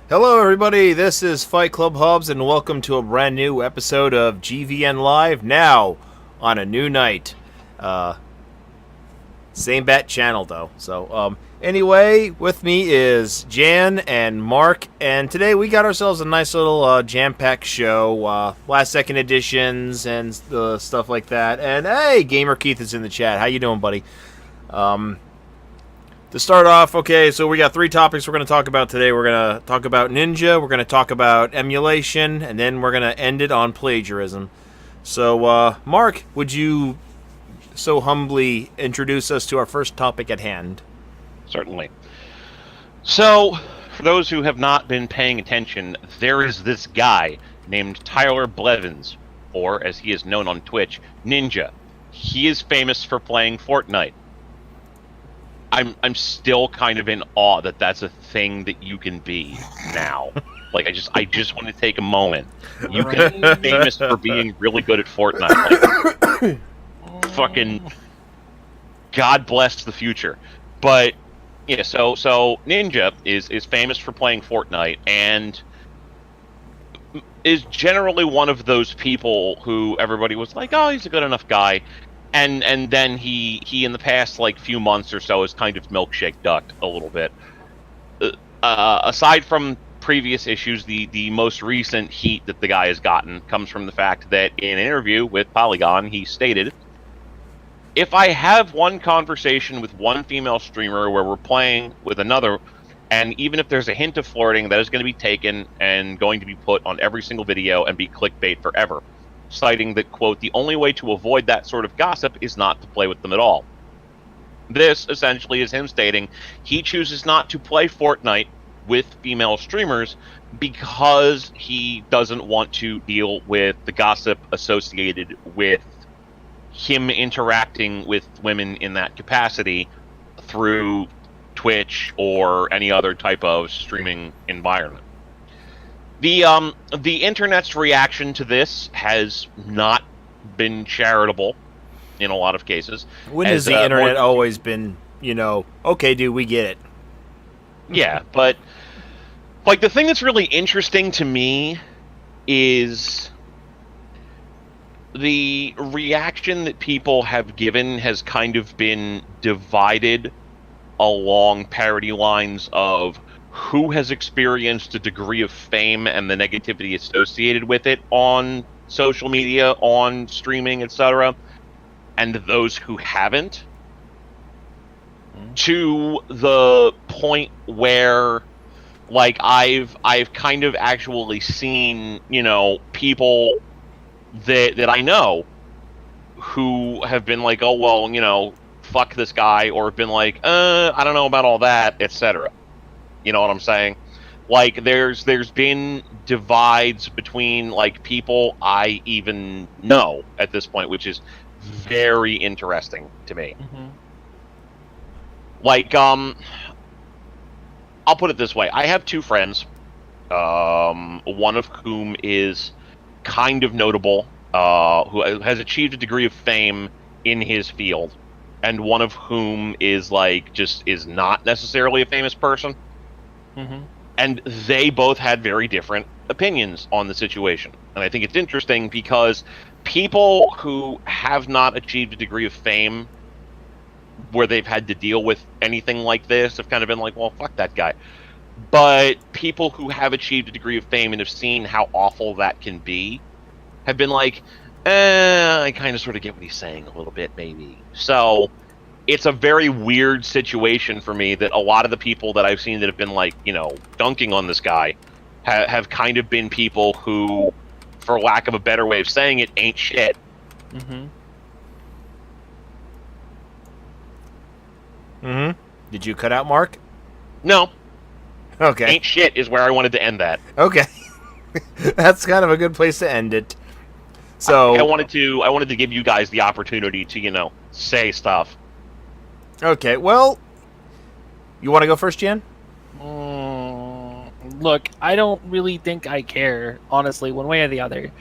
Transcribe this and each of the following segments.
Hello everybody, this is Fight Club Hubs and welcome to a brand new episode of GVN Live, now on a new night. Same bat channel though. So anyway, with me is Jan and Mark, and today we got ourselves a nice little jam-packed show, last second editions and stuff like that. And hey, Gamer Keith is in the chat. How you doing, buddy? To start off, okay, so we got three topics we're going to talk about today. We're going to talk about Ninja, we're going to talk about emulation, and then we're going to end it on plagiarism. So, Mark, would you so humbly introduce us to our first topic at hand? Certainly. So, for those who have not been paying attention, there is this guy named Tyler Blevins, or as he is known on Twitch, Ninja. He is famous for playing Fortnite. I'm still kind of in awe that that's a thing that you can be now. Like, I just want to take a moment. You can be famous for being really good at Fortnite. Like, fucking God bless the future. But yeah, so Ninja is famous for playing Fortnite and is generally one of those people who everybody was like, oh, he's a good enough guy. And then he in the past like few months or so has kind of milkshake ducked a little bit. Aside from previous issues, the most recent heat that the guy has gotten comes from the fact that in an interview with Polygon, he stated, "If I have one conversation with one female streamer where we're playing with another, and even if there's a hint of flirting, that is going to be taken and going to be put on every single video and be clickbait forever." Citing that, quote, "the only way to avoid that sort of gossip is not to play with them at all." This, essentially, is him stating he chooses not to play Fortnite with female streamers because he doesn't want to deal with the gossip associated with him interacting with women in that capacity through Twitch or any other type of streaming environment. The internet's reaction to this has not been charitable in a lot of cases. When has the internet always been, okay, dude, we get it? Yeah, but like the thing that's really interesting to me is the reaction that people have given has kind of been divided along parity lines of who has experienced a degree of fame and the negativity associated with it on social media, on streaming, etc., and those who haven't, to the point where, like, I've kind of actually seen, people that I know who have been like, oh, well, fuck this guy, or have been like, I don't know about all that, etc. You know what I'm saying? Like, there's been divides between, like, people I even know at this point, which is very interesting to me. Mm-hmm. Like, I'll put it this way. I have two friends, one of whom is kind of notable, who has achieved a degree of fame in his field, and one of whom is, like, just is not necessarily a famous person. Mm-hmm. And they both had very different opinions on the situation. And I think it's interesting because people who have not achieved a degree of fame where they've had to deal with anything like this have kind of been like, well, fuck that guy. But people who have achieved a degree of fame and have seen how awful that can be have been like, I kind of sort of get what he's saying a little bit, maybe. So it's a very weird situation for me that a lot of the people that I've seen that have been, like, dunking on this guy have kind of been people who, for lack of a better way of saying it, ain't shit. Mm-hmm. Mm-hmm. Did you cut out, Mark? No. Okay. Ain't shit is where I wanted to end that. Okay. That's kind of a good place to end it. So I wanted to give you guys the opportunity to say stuff. okay, well, you want to go first, Jan? Look, I don't really think I care, honestly, one way or the other.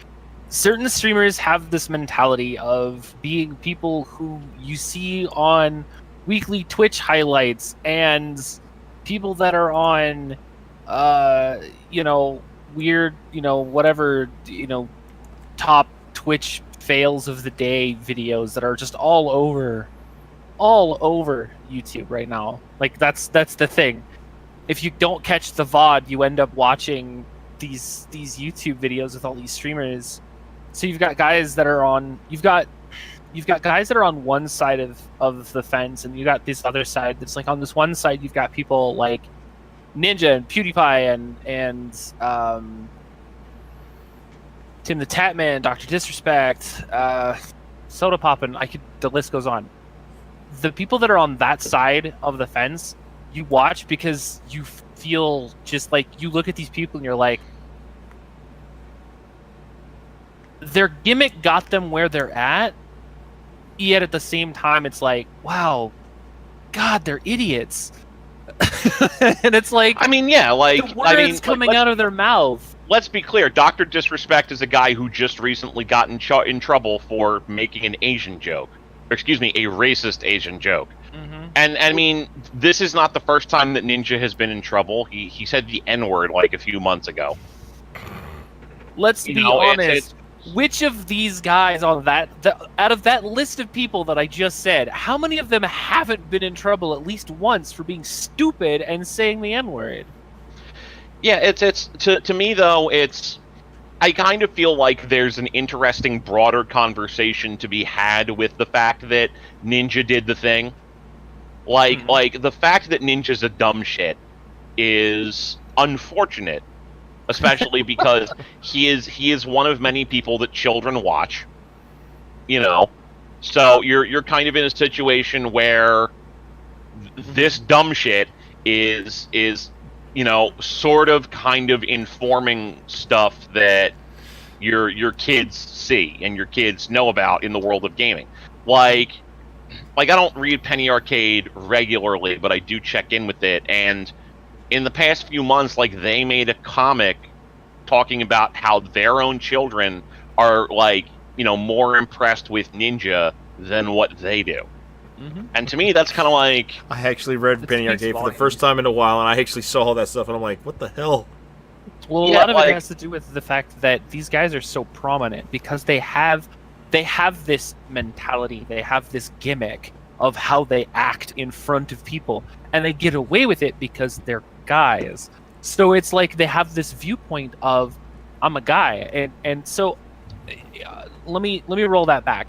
Certain streamers have this mentality of being people who you see on weekly Twitch highlights and people that are on, weird, whatever, top Twitch fails of the day videos that are just all over YouTube right now. Like that's the thing. If you don't catch the VOD, you end up watching these YouTube videos with all these streamers. So you've got guys that are on guys that are on one side of the fence, and you got this other side that's like on this one side you've got people like Ninja and PewDiePie and Tim the Tatman, Dr. Disrespect, Soda Poppin', the list goes on. The people that are on that side of the fence, you watch because you feel just like you look at these people and you're like, their gimmick got them where they're at, yet at the same time it's like, wow, God, they're idiots. And it's like, the words coming out of their mouth. Let's be clear, Dr. Disrespect is a guy who just recently got in trouble for making an Asian joke. Or, excuse me, a racist Asian joke. Mm-hmm. And I mean, this is not the first time that Ninja has been in trouble. He said the N-word like a few months ago. Let's be honest. Which of these guys on out of that list of people that I just said, how many of them haven't been in trouble at least once for being stupid and saying the N-word? Yeah, it's to me though, I kind of feel like there's an interesting broader conversation to be had with the fact that Ninja did the thing. Like the fact that Ninja's a dumb shit is unfortunate. Especially because he is one of many people that children watch, So you're kind of in a situation where this dumb shit is sort of kind of informing stuff that your kids see and your kids know about in the world of gaming. Like I don't read Penny Arcade regularly, but I do check in with it, and in the past few months, they made a comic talking about how their own children are, more impressed with Ninja than what they do. Mm-hmm. And to me, that's kind of like... I actually read Penny Arcade for the first time in a while, and I actually saw all that stuff, and I'm like, what the hell? Well, a lot of it has to do with the fact that these guys are so prominent because they have this mentality, they have this gimmick of how they act in front of people, and they get away with it because they're guys. So it's like they have this viewpoint of, I'm a guy, and so let me roll that back.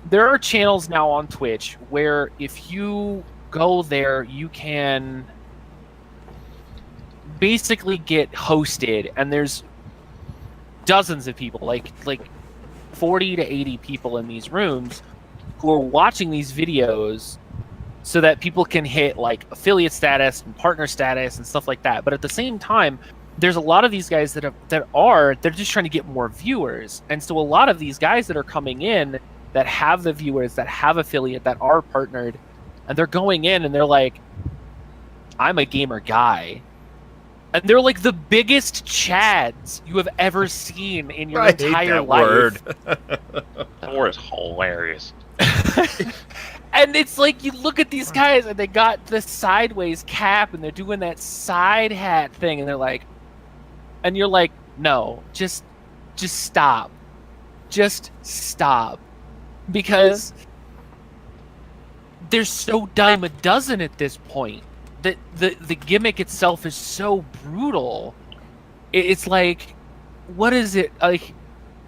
There are channels now on Twitch where if you go there, you can basically get hosted, and there's dozens of people, like 40 to 80 people in these rooms who are watching these videos so that people can hit affiliate status and partner status and stuff like that. But at the same time, there's a lot of these guys they're just trying to get more viewers. And so a lot of these guys that are coming in that have the viewers, that have affiliate, that are partnered, and they're going in and they're like, I'm a gamer guy. And they're like the biggest chads you have ever seen in your entire life. Word. That word is hilarious. And it's like you look at these guys and they got the sideways cap and they're doing that side hat thing and they're like, and you're like, no, just stop. Just stop. Because they're so dime a dozen at this point that the gimmick itself is so brutal. It's like, what is it like?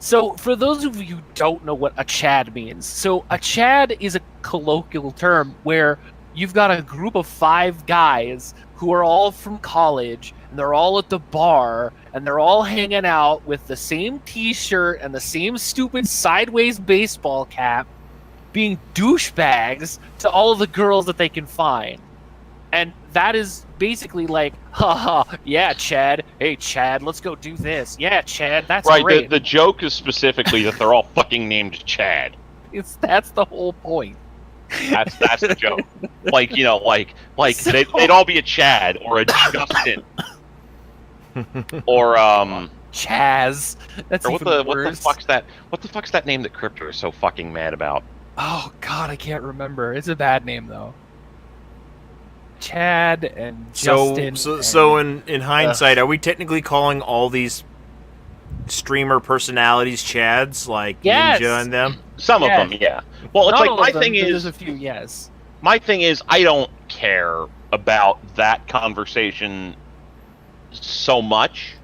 So for those of you who don't know what a Chad means, so a Chad is a colloquial term where you've got a group of 5 guys who are all from college and they're all at the bar and they're all hanging out with the same t-shirt and the same stupid sideways baseball cap, being douchebags to all of the girls that they can find. And that is basically like, haha, yeah, Chad. Hey, Chad, let's go do this. Yeah, Chad, that's Right, great. the joke is specifically that they're all fucking named Chad. That's the whole point. That's the joke. Like, they'd all be a Chad or a Justin. Or Chaz. That's or even what the worse. fuck's that? What the fuck's that name that Cryptor is so fucking mad about? Oh God, I can't remember. It's a bad name though. Chad and Justin. So in hindsight, are we technically calling all these streamer personalities Chads, like Yes! Ninja and them? Some of them, yeah. Well, it's Not like all my of them, thing but is there's a few, yes. my thing is I don't care about that conversation so much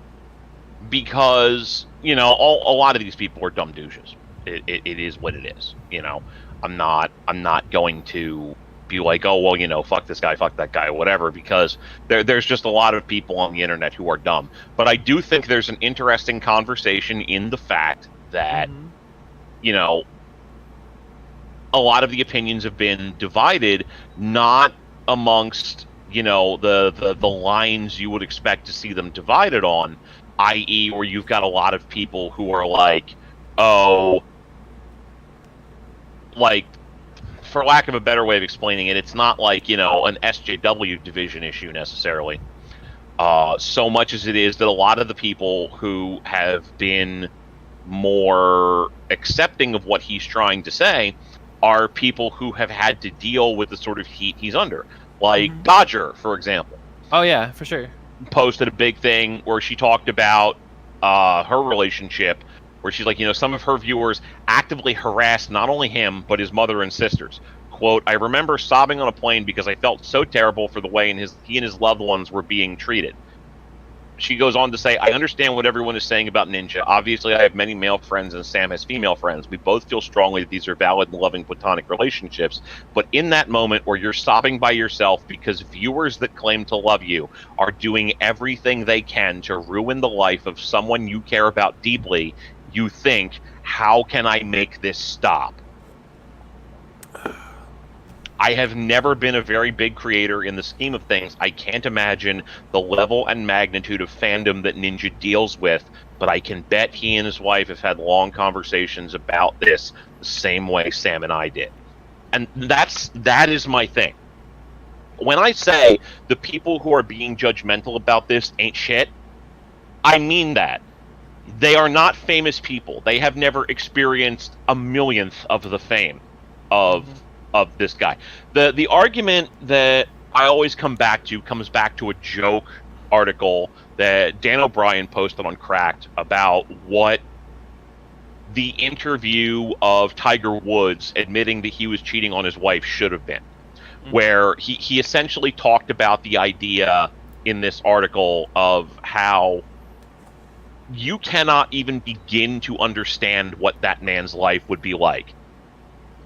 because a lot of these people are dumb douches. It is what it is. I'm not going to be like, oh well, fuck this guy, fuck that guy, whatever, because there's just a lot of people on the internet who are dumb. But I do think there's an interesting conversation in the fact that a lot of the opinions have been divided, not amongst the lines you would expect to see them divided on, i.e., where you've got a lot of people who are like, oh, like, for lack of a better way of explaining it, it's not like an SJW division issue necessarily, so much as it is that a lot of the people who have been more accepting of what he's trying to say are people who have had to deal with the sort of heat he's under. Like Dodger, for example. Oh yeah, for sure. Posted a big thing where she talked about her relationship, where she's like, some of her viewers actively harassed not only him, but his mother and sisters. Quote, I remember sobbing on a plane because I felt so terrible for the way he and his loved ones were being treated. She goes on to say, I understand what everyone is saying about Ninja. Obviously, I have many male friends and Sam has female friends. We both feel strongly that these are valid and loving platonic relationships. But in that moment where you're sobbing by yourself because viewers that claim to love you are doing everything they can to ruin the life of someone you care about deeply, you think, how can I make this stop? I have never been a very big creator in the scheme of things. I can't imagine the level and magnitude of fandom that Ninja deals with, but I can bet he and his wife have had long conversations about this the same way Sam and I did. And that is my thing. When I say the people who are being judgmental about this ain't shit, I mean that. They are not famous people. They have never experienced a millionth of the fame of this guy. The argument that I always comes back to a joke article that Dan O'Brien posted on Cracked about what the interview of Tiger Woods admitting that he was cheating on his wife should have been. Where he essentially talked about the idea in this article of how you cannot even begin to understand what that man's life would be like.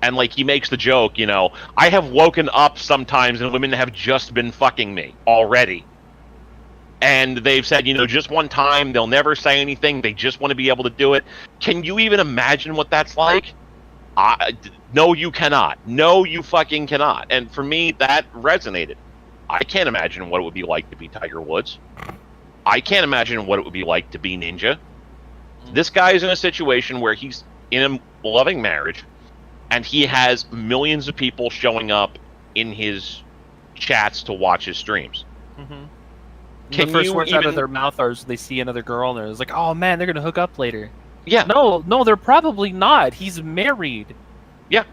And like he makes the joke, I have woken up sometimes and women have just been fucking me already. And they've said, just one time, they'll never say anything, they just want to be able to do it. Can you even imagine what that's like? No, you cannot. No, you fucking cannot. And for me, that resonated. I can't imagine what it would be like to be Tiger Woods. I can't imagine what it would be like to be Ninja. This guy is in a situation where he's in a loving marriage, and he has millions of people showing up in his chats to watch his streams. The first words out of their mouth are they see another girl, and they're like, oh man, they're going to hook up later. Yeah. No, they're probably not. He's married. Yeah.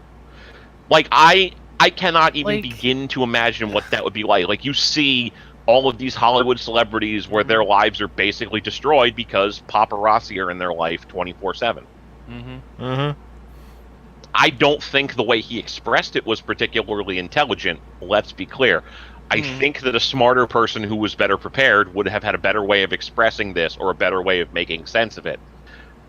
Like, I cannot even begin to imagine what that would be like. Like, you see all of these Hollywood celebrities where their lives are basically destroyed because paparazzi are in their life 24/7. I don't think the way he expressed it was particularly intelligent, let's be clear. I think that a smarter person who was better prepared would have had a better way of expressing this or a better way of making sense of it.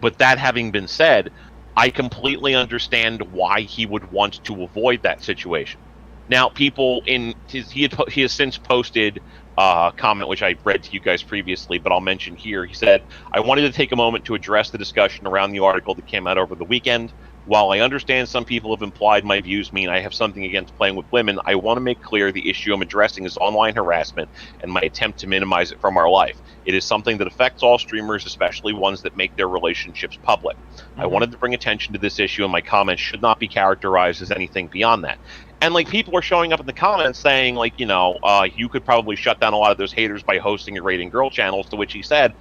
But that having been said, I completely understand why he would want to avoid that situation. Now, people he has since posted a comment which I read to you guys previously, but I'll mention here. He said, I wanted to take a moment to address the discussion around the article that came out over the weekend. While I understand some people have implied my views mean I have something against playing with women, I want to make clear the issue I'm addressing is online harassment and my attempt to minimize it from our life. It is something that affects all streamers, especially ones that make their relationships public. I wanted to bring attention to this issue, and my comments should not be characterized as anything beyond that. And, like, people are showing up in the comments saying, like, you could probably shut down a lot of those haters by hosting and rating girl channels, to which he said,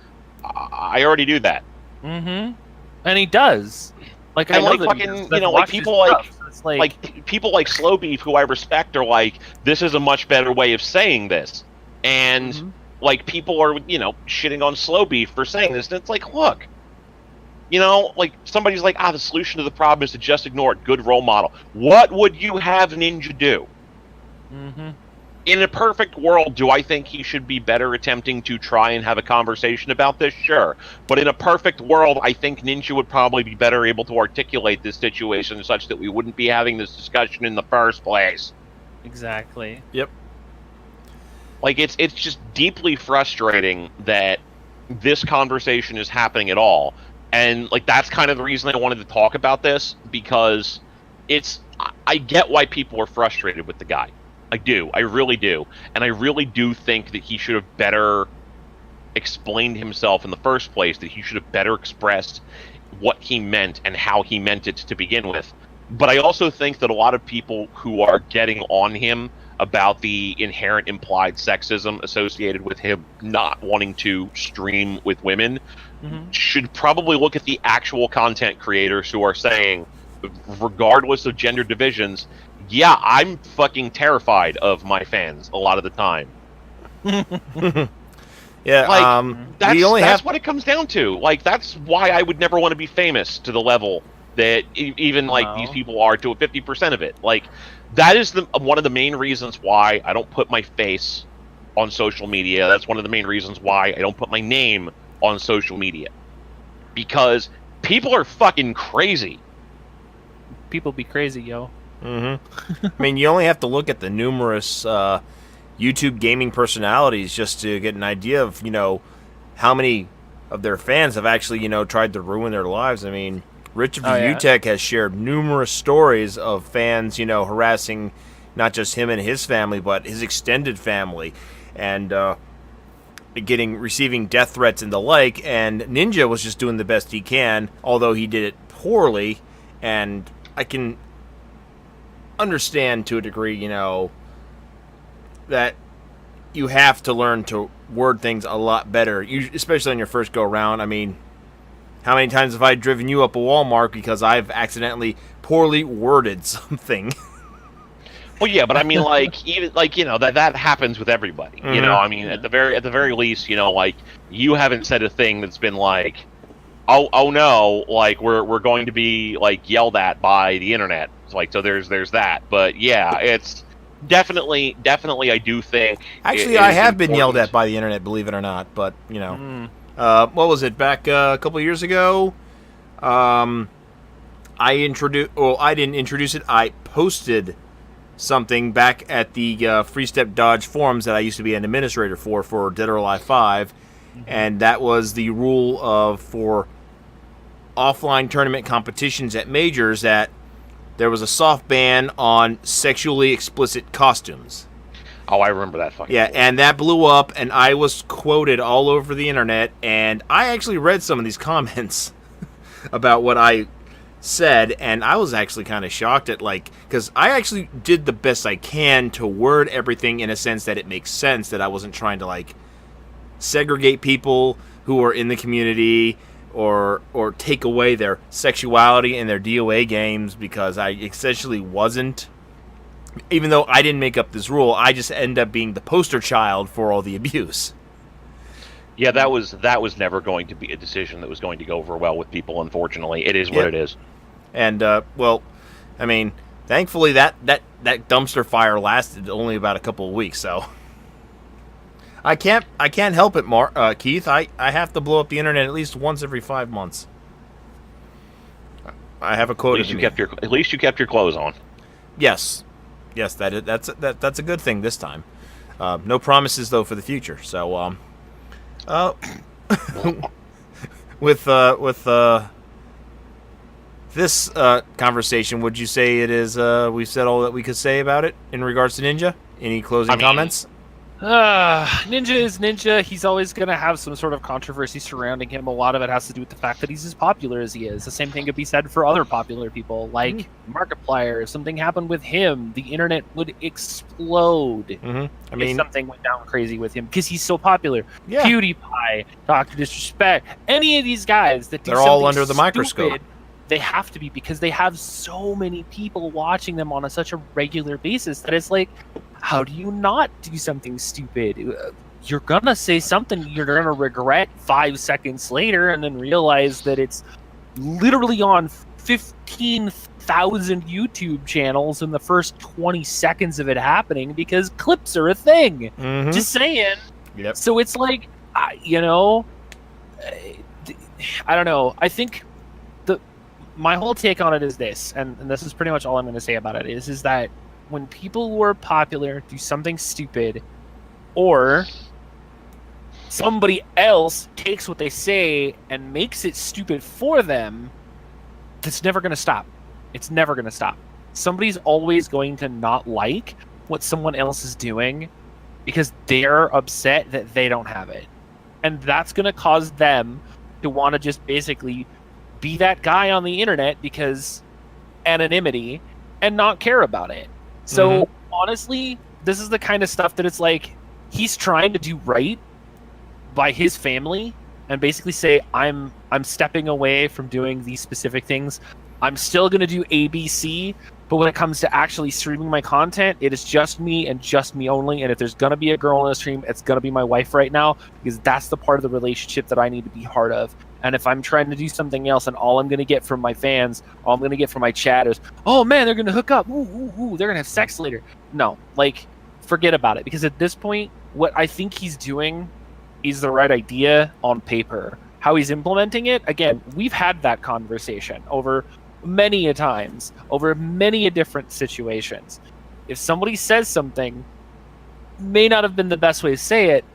I already do that. And he does. Like, and I know like that fucking, people like people like Slow Beef, who I respect, are like, this is a much better way of saying this, and like people are shitting on Slow Beef for saying this, and it's like, look, like somebody's like, the solution to the problem is to just ignore it. Good role model. What would you have Ninja do? In a perfect world, do I think he should be better attempting to try and have a conversation about this? Sure. But in a perfect world, I think Ninja would probably be better able to articulate this situation such that we wouldn't be having this discussion in the first place. Exactly. Yep. Like, it's just deeply frustrating that this conversation is happening at all. And, like, that's kind of the reason I wanted to talk about this, because I get why people are frustrated with the guy. I do. I really do. And I really do think that he should have better explained himself in the first place, that he should have better expressed what he meant and how he meant it to begin with. But I also think that a lot of people who are getting on him about the inherent implied sexism associated with him not wanting to stream with women should probably look at the actual content creators who are saying, regardless of gender divisions, yeah, I'm fucking terrified of my fans a lot of the time. Yeah, like, that's what it comes down to. Like, that's why I would never want to be famous to the level that even like these people are, to 50% of it. Like, that is one of the main reasons why I don't put my face on social media. That's one of the main reasons why I don't put my name on social media, because people are fucking crazy. People be crazy, yo. I mean, you only have to look at the numerous YouTube gaming personalities just to get an idea of, how many of their fans have actually, tried to ruin their lives. I mean, Rich of UTech has shared numerous stories of fans, harassing not just him and his family, but his extended family, and receiving death threats and the like. And Ninja was just doing the best he can, although he did it poorly. And I can understand to a degree, that you have to learn to word things a lot better, especially on your first go around. I mean, how many times have I driven you up a wall, Mark, because I've accidentally poorly worded something? Well, yeah, but I mean, like, even like, that happens with everybody. I mean, at the very least, like, you haven't said a thing that's been like, oh no, like, we're going to be like yelled at by the internet. Like, so there's that. But yeah, it's definitely I do think. Actually, I have been yelled at by the internet, believe it or not. But what was it, back a couple of years ago? I didn't introduce it. I posted something back at the Free Step Dodge forums that I used to be an administrator for Dead or Alive 5, and that was the rule for offline tournament competitions at majors, that there was a soft ban on sexually explicit costumes. Oh, I remember that fucking. Yeah, and that blew up, and I was quoted all over the internet, and I actually read some of these comments about what I said, and I was actually kind of shocked at, because I actually did the best I can to word everything in a sense that it makes sense, that I wasn't trying to, segregate people who are in the community or take away their sexuality in their DOA games, because I essentially wasn't. Even though I didn't make up this rule, I just end up being the poster child for all the abuse. Yeah, that was never going to be a decision that was going to go over well with people, unfortunately. It is what it is. And, well, I mean, thankfully that dumpster fire lasted only about a couple of weeks, so I can't help it, Keith. I have to blow up the internet at least once every 5 months. I have a quote. At least you kept your clothes on. Yes, that's a good thing this time. No promises though for the future. So, with this conversation, would you say it is? We've said all that we could say about it in regards to Ninja. Any closing comments? Ninja is Ninja. He's always going to have some sort of controversy surrounding him. A lot of it has to do with the fact that he's as popular as he is. The same thing could be said for other popular people, like Markiplier. If something happened with him, the internet would explode. If something went down crazy with him, because he's so popular. Yeah. PewDiePie, Dr. Disrespect, any of these guys that do they're all under the microscope. They have to be, because they have so many people watching them on such a regular basis that it's like, how do you not do something stupid? You're gonna say something you're gonna regret 5 seconds later, and then realize that it's literally on 15,000 YouTube channels in the first 20 seconds of it happening, because clips are a thing. Just saying. Yep. So it's like, you know, I don't know. I think my whole take on it is this, and this is pretty much all I'm going to say about it, is that when people who are popular do something stupid, or somebody else takes what they say and makes it stupid for them, that's never going to stop. It's never going to stop. Somebody's always going to not like what someone else is doing because they're upset that they don't have it. And that's going to cause them to want to just basically be that guy on the internet because anonymity and not care about it. So honestly, this is the kind of stuff that it's like, he's trying to do right by his family and basically say, I'm stepping away from doing these specific things. I'm still going to do ABC, but when it comes to actually streaming my content, it is just me and just me only. And if there's going to be a girl on the stream, it's going to be my wife right now, because that's the part of the relationship that I need to be part of. And if I'm trying to do something else and all I'm going to get from my fans, all I'm going to get from my chat is, oh man, they're going to hook up. Ooh, ooh, ooh, they're going to have sex later. No, like, forget about it. Because at this point, what I think he's doing is the right idea on paper. How he's implementing it, again, we've had that conversation over many a times, over many a different situations. If somebody says something, may not have been the best way to say it,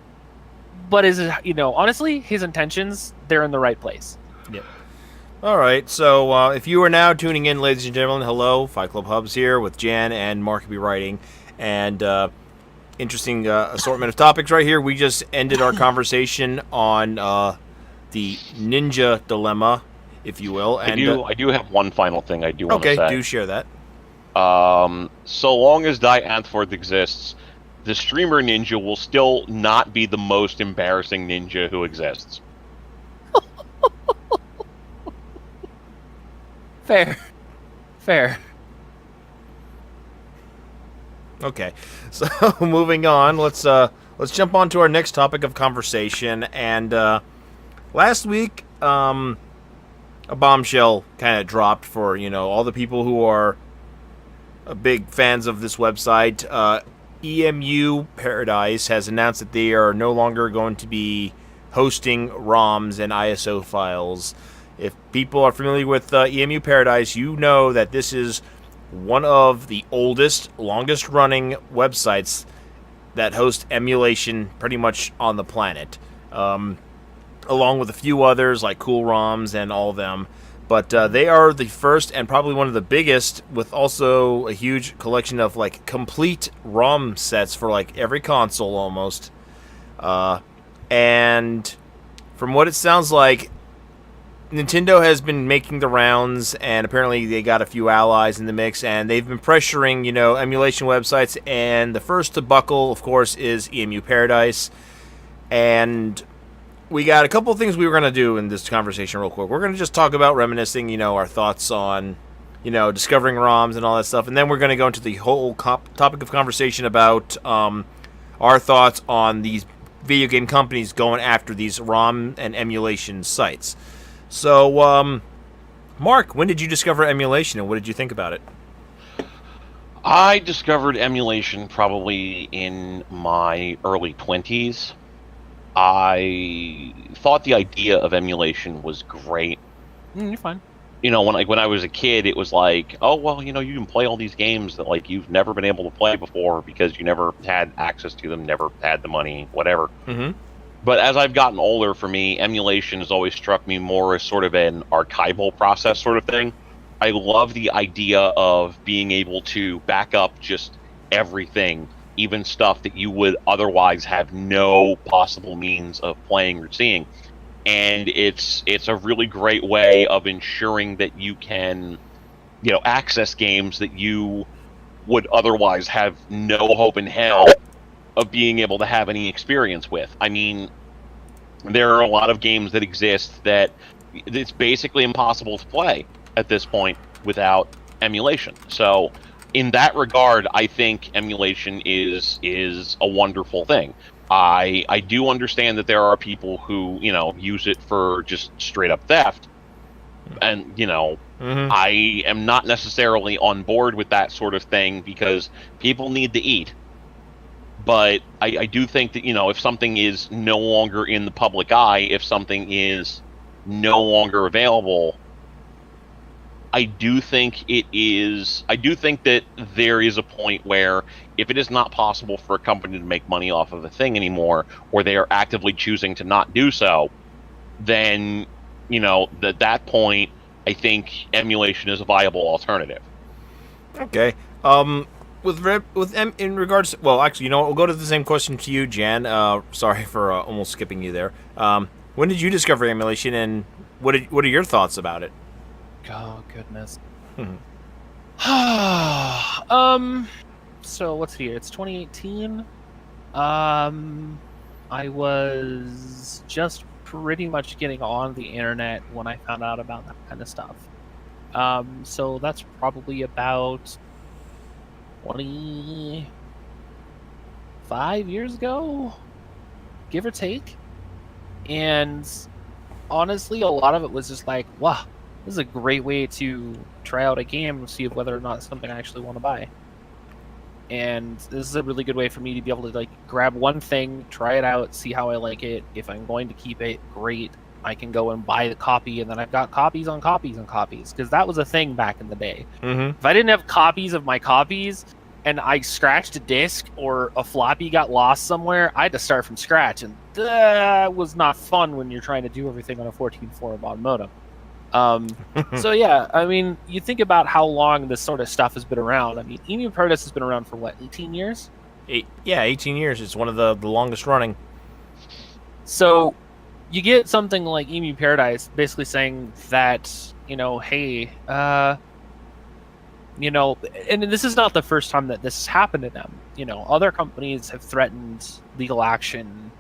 but honestly, his intentions, they're in the right place. Yep. All right, so if you are now tuning in, ladies and gentlemen, hello, Fight Club Hubs here with Jan and Mark be writing, and interesting assortment of topics right here. We just ended our conversation on the Ninja dilemma, if you will. And I do have one final thing I do want to say. Okay, do share that. So long as Dianthforth exists, the streamer Ninja will still not be the most embarrassing ninja who exists. Fair. Okay, so moving on, let's jump on to our next topic of conversation. And last week, a bombshell kind of dropped for all the people who are big fans of this website. Emuparadise has announced that they are no longer going to be hosting ROMs and ISO files. If people are familiar with Emuparadise, you know that this is one of the oldest, longest-running websites that host emulation pretty much on the planet, along with a few others like Cool ROMs and all of them. But they are the first and probably one of the biggest, with also a huge collection of like complete ROM sets for like every console almost. And from what it sounds like, Nintendo has been making the rounds, and apparently they got a few allies in the mix, and they've been pressuring emulation websites. And the first to buckle, of course, is Emuparadise. And we got a couple of things we were going to do in this conversation real quick. We're going to just talk about reminiscing, our thoughts on, discovering ROMs and all that stuff. And then we're going to go into the whole topic of conversation about our thoughts on these video game companies going after these ROM and emulation sites. So, Mark, when did you discover emulation, and what did you think about it? I discovered emulation probably in my early 20s. I thought the idea of emulation was great. You're fine. When I was a kid, it was like, oh, well, you can play all these games that, like, you've never been able to play before because you never had access to them, never had the money, whatever. Mm-hmm. But as I've gotten older, for me, emulation has always struck me more as sort of an archival process sort of thing. I love the idea of being able to back up just everything, even stuff that you would otherwise have no possible means of playing or seeing. And it's a really great way of ensuring that you can, access games that you would otherwise have no hope in hell of being able to have any experience with. I mean, there are a lot of games that exist that it's basically impossible to play at this point without emulation. So in that regard, I think emulation is a wonderful thing. I do understand that there are people who, use it for just straight up theft. And, I am not necessarily on board with that sort of thing because people need to eat. But I do think that, if something is no longer in the public eye, if something is no longer available, I do think that there is a point where if it is not possible for a company to make money off of a thing anymore, or they are actively choosing to not do so, then, at that point, I think emulation is a viable alternative. Okay. In regards to, well, actually, we'll go to the same question to you, Jan. Sorry for almost skipping you there. When did you discover emulation, and what are your thoughts about it? Oh goodness. Mhm. So what's the year? It's 2018. I was just pretty much getting on the internet when I found out about that kind of stuff. So that's probably about 25 years ago, give or take. And honestly, a lot of it was just like, wow, this is a great way to try out a game and see whether or not it's something I actually want to buy. And this is a really good way for me to be able to grab one thing, try it out, see how I like it. If I'm going to keep it, great. I can go and buy the copy, and then I've got copies on copies on copies, because that was a thing back in the day. Mm-hmm. If I didn't have copies of my copies and I scratched a disc or a floppy got lost somewhere, I had to start from scratch, and that was not fun when you're trying to do everything on a 14.4 baud modem. So yeah, I mean, you think about how long this sort of stuff has been around. I mean, Emuparadise has been around for what, 18 years? 18 years. It's one of the longest running. So you get something like Emuparadise basically saying that, hey, and this is not the first time that this has happened to them. Other companies have threatened legal action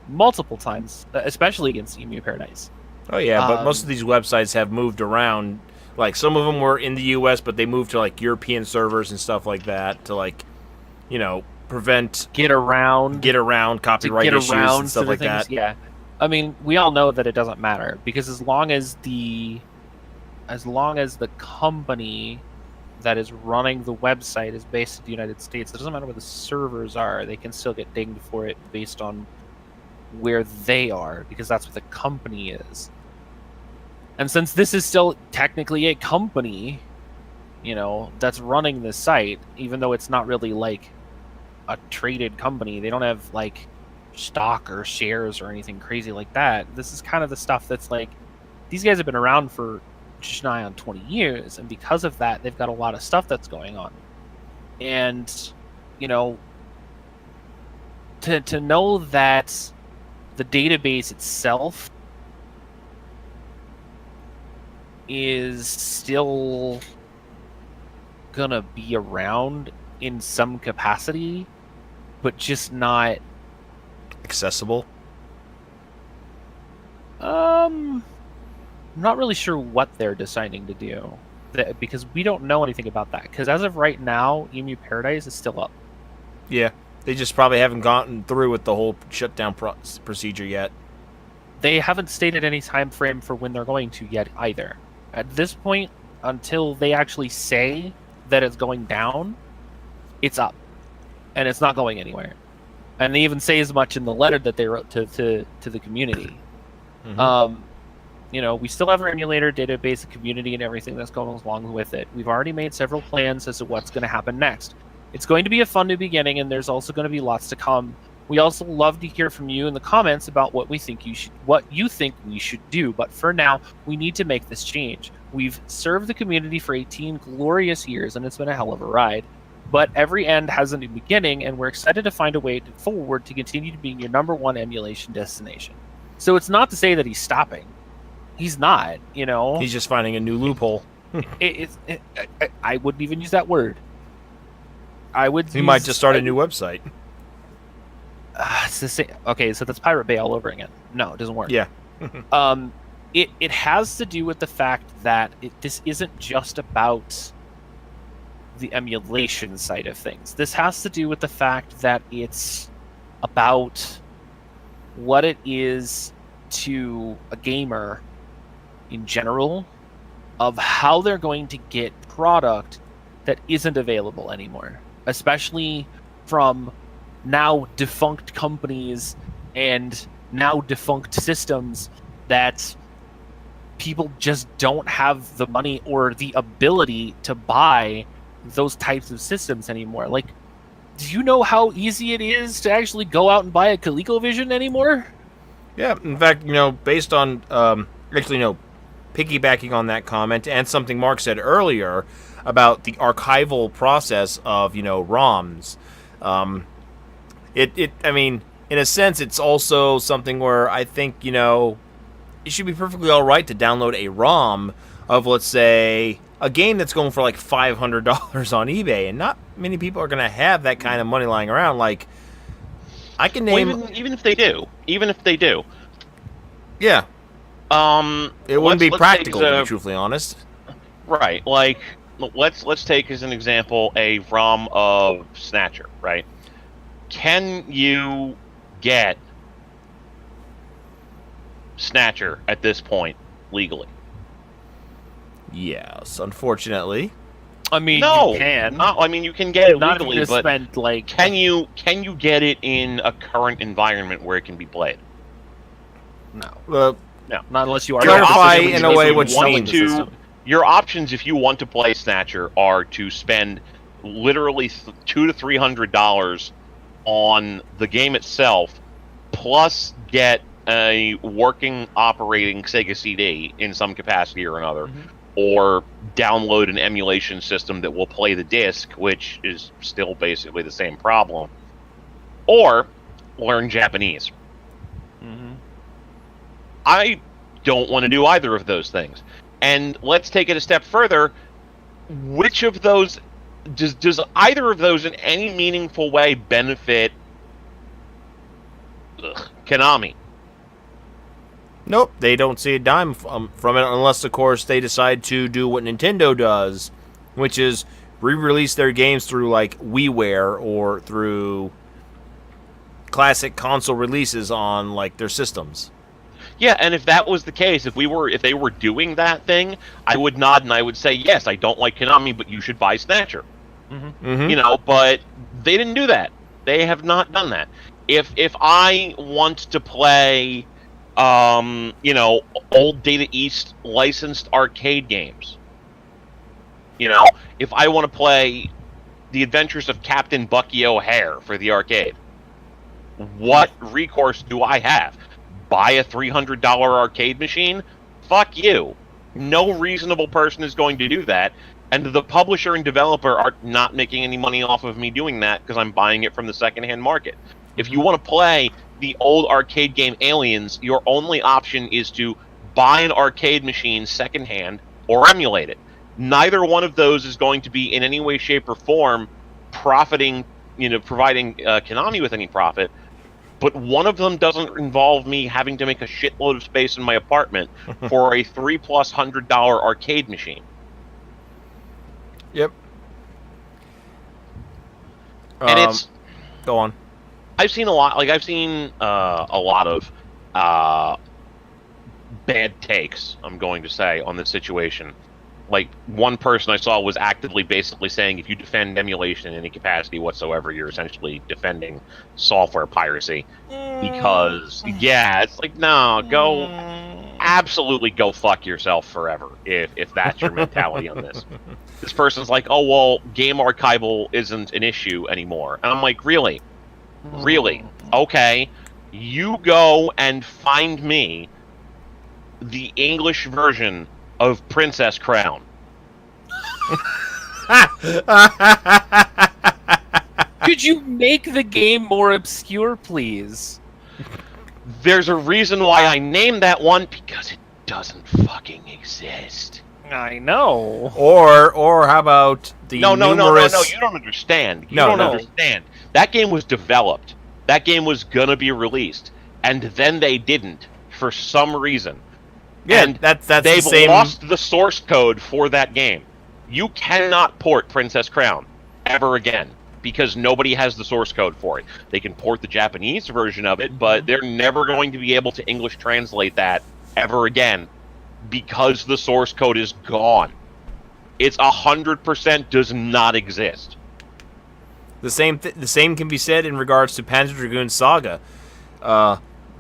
multiple times, especially against Emuparadise. Oh yeah, but most of these websites have moved around. Like some of them were in the U.S., but they moved to European servers and stuff like that to prevent get around copyright issues and stuff like that. Yeah, I mean, we all know that it doesn't matter because as long as the company that is running the website is based in the United States, it doesn't matter where the servers are. They can still get dinged for it based on where they are because that's what the company is. And since this is still technically a company, that's running the site, even though it's not really a traded company, they don't have stock or shares or anything crazy like that. This is kind of the stuff that's these guys have been around for just nigh on 20 years, and because of that, they've got a lot of stuff that's going on. And, to know that the database itself is still gonna be around in some capacity, but just not accessible. I'm not really sure what they're deciding to do, because we don't know anything about that. Because as of right now, Emuparadise is still up. Yeah, they just probably haven't gotten through with the whole shutdown procedure yet. They haven't stated any time frame for when they're going to yet either. At this point, until they actually say that it's going down, it's up, and it's not going anywhere. And they even say as much in the letter that they wrote to the community. Mm-hmm. We still have our emulator database, the community, and everything that's going along with it. We've already made several plans as to what's going to happen next. It's going to be a fun new beginning, and there's also going to be lots to come. We also love to hear from you in the comments about what you think we should do. But for now, we need to make this change. We've served the community for 18 glorious years, and it's been a hell of a ride. But every end has a new beginning, and we're excited to find a way forward to continue to being your #1 emulation destination. So it's not to say that he's stopping. He's not, you know. He's just finding a new loophole. I wouldn't even use that word. He might just start a new website. It's the same. Okay, so that's Pirate Bay all over again. No, it doesn't work. Yeah. It has to do with the fact that this isn't just about the emulation side of things. This has to do with the fact that it's about what it is to a gamer in general, of how they're going to get product that isn't available anymore, especially from now defunct companies and now defunct systems that people just don't have the money or the ability to buy those types of systems anymore. Like, do you know how easy it is to actually go out and buy a ColecoVision anymore? Yeah, in fact, based on, piggybacking on that comment and something Mark said earlier about the archival process of, ROMs, I mean, in a sense, it's also something where I think, it should be perfectly all right to download a ROM of, let's say, a game that's going for like $500 on eBay, and not many people are going to have that kind of money lying around. Like, I can name... Well, even if they do. Yeah. It wouldn't be practical, to be truthfully honest. Right. Like, let's take as an example a ROM of Snatcher, right? Can you get Snatcher at this point legally? Yes, unfortunately. I mean, no, you can. You can get it not legally, but spend, like, can you get it in a current environment where it can be played? No. No. Not unless you are... Clarify in a way what you mean. Your options, if you want to play Snatcher, are to spend literally $200 to $300 on the game itself, plus get a working, operating Sega CD in some capacity or another, or download an emulation system that will play the disc, which is still basically the same problem, or learn Japanese. I don't want to do either of those things. And let's take it a step further. Which of those does either of those in any meaningful way benefit Konami? Nope, they don't see a dime from it unless, of course, they decide to do what Nintendo does, which is re-release their games through, like, WiiWare or through classic console releases on, like, their systems. Yeah, and if that was the case, if they were doing that thing, I would nod and I would say, yes, I don't like Konami, but you should buy Snatcher. But they didn't do that. They have not done that. If I want to play, old Data East licensed arcade games, if I want to play The Adventures of Captain Bucky O'Hare for the arcade, what recourse do I have? Buy a $300 arcade machine? Fuck you. No reasonable person is going to do that, and the publisher and developer are not making any money off of me doing that because I'm buying it from the secondhand market. If you want to play the old arcade game Aliens, your only option is to buy an arcade machine secondhand or emulate it. Neither one of those is going to be in any way, shape, or form providing Konami with any profit. But one of them doesn't involve me having to make a shitload of space in my apartment for a $300+ arcade machine. Yep. And it's... Go on. I've seen a lot of bad takes, I'm going to say, on this situation. Like, one person I saw was actively basically saying if you defend emulation in any capacity whatsoever, you're essentially defending software piracy. Because, it's like, no, absolutely go fuck yourself forever if that's your mentality on this. This person's like, oh, well, game archival isn't an issue anymore. And I'm like, really? Really? Okay. You go and find me the English version of Princess Crown. Could you make the game more obscure, please? There's a reason why I named that one, because it doesn't fucking exist. I know. Or how about the No, numerous... you don't understand. You No, don't no. understand. That game was developed. That game was gonna be released. And then they didn't, for some reason. Yeah, and that's they've the same... lost the source code for that game. You cannot port Princess Crown ever again, because nobody has the source code for it. They can port the Japanese version of it, but they're never going to be able to English translate that ever again, because the source code is gone. It's 100% does not exist. The same can be said in regards to Panzer Dragoon Saga.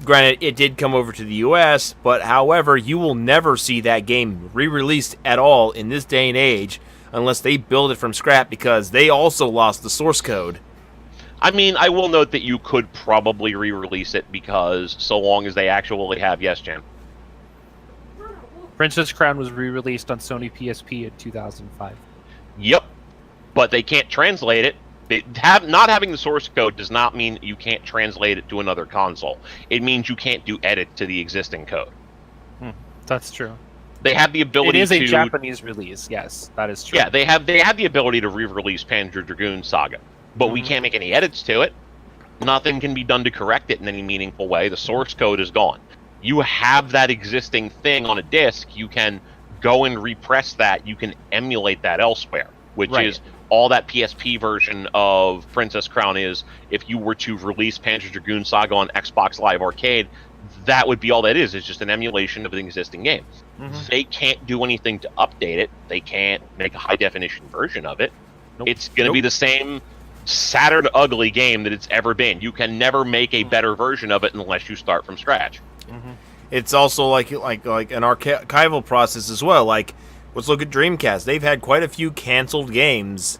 Granted, it did come over to the U.S., but however, you will never see that game re-released at all in this day and age unless they build it from scrap, because they also lost the source code. I mean, I will note that you could probably re-release it, because so long as they actually have Yes Jam. Princess Crown was re-released on Sony PSP in 2005. Yep, but they can't translate it. Not having the source code does not mean you can't translate it to another console. It means you can't do edit to the existing code. That's true. They have the ability It is to... a Japanese release, yes, that is true. Yeah, they have the ability to re-release Panzer Dragoon Saga, but we can't make any edits to it. Nothing can be done to correct it in any meaningful way. The source code is gone. You have that existing thing on a disc. You can go and repress that. You can emulate that elsewhere, which is all that PSP version of Princess Crown is. If you were to release Panzer Dragoon Saga on Xbox Live Arcade, that would be all that is just an emulation of an existing game. They can't do anything to update it. They can't make a high-definition version of it. It's going to be the same Saturn ugly game that it's ever been. You can never make a better version of it unless you start from scratch. It's also like an archival process as well. Like, let's look at Dreamcast. They've had quite a few canceled games,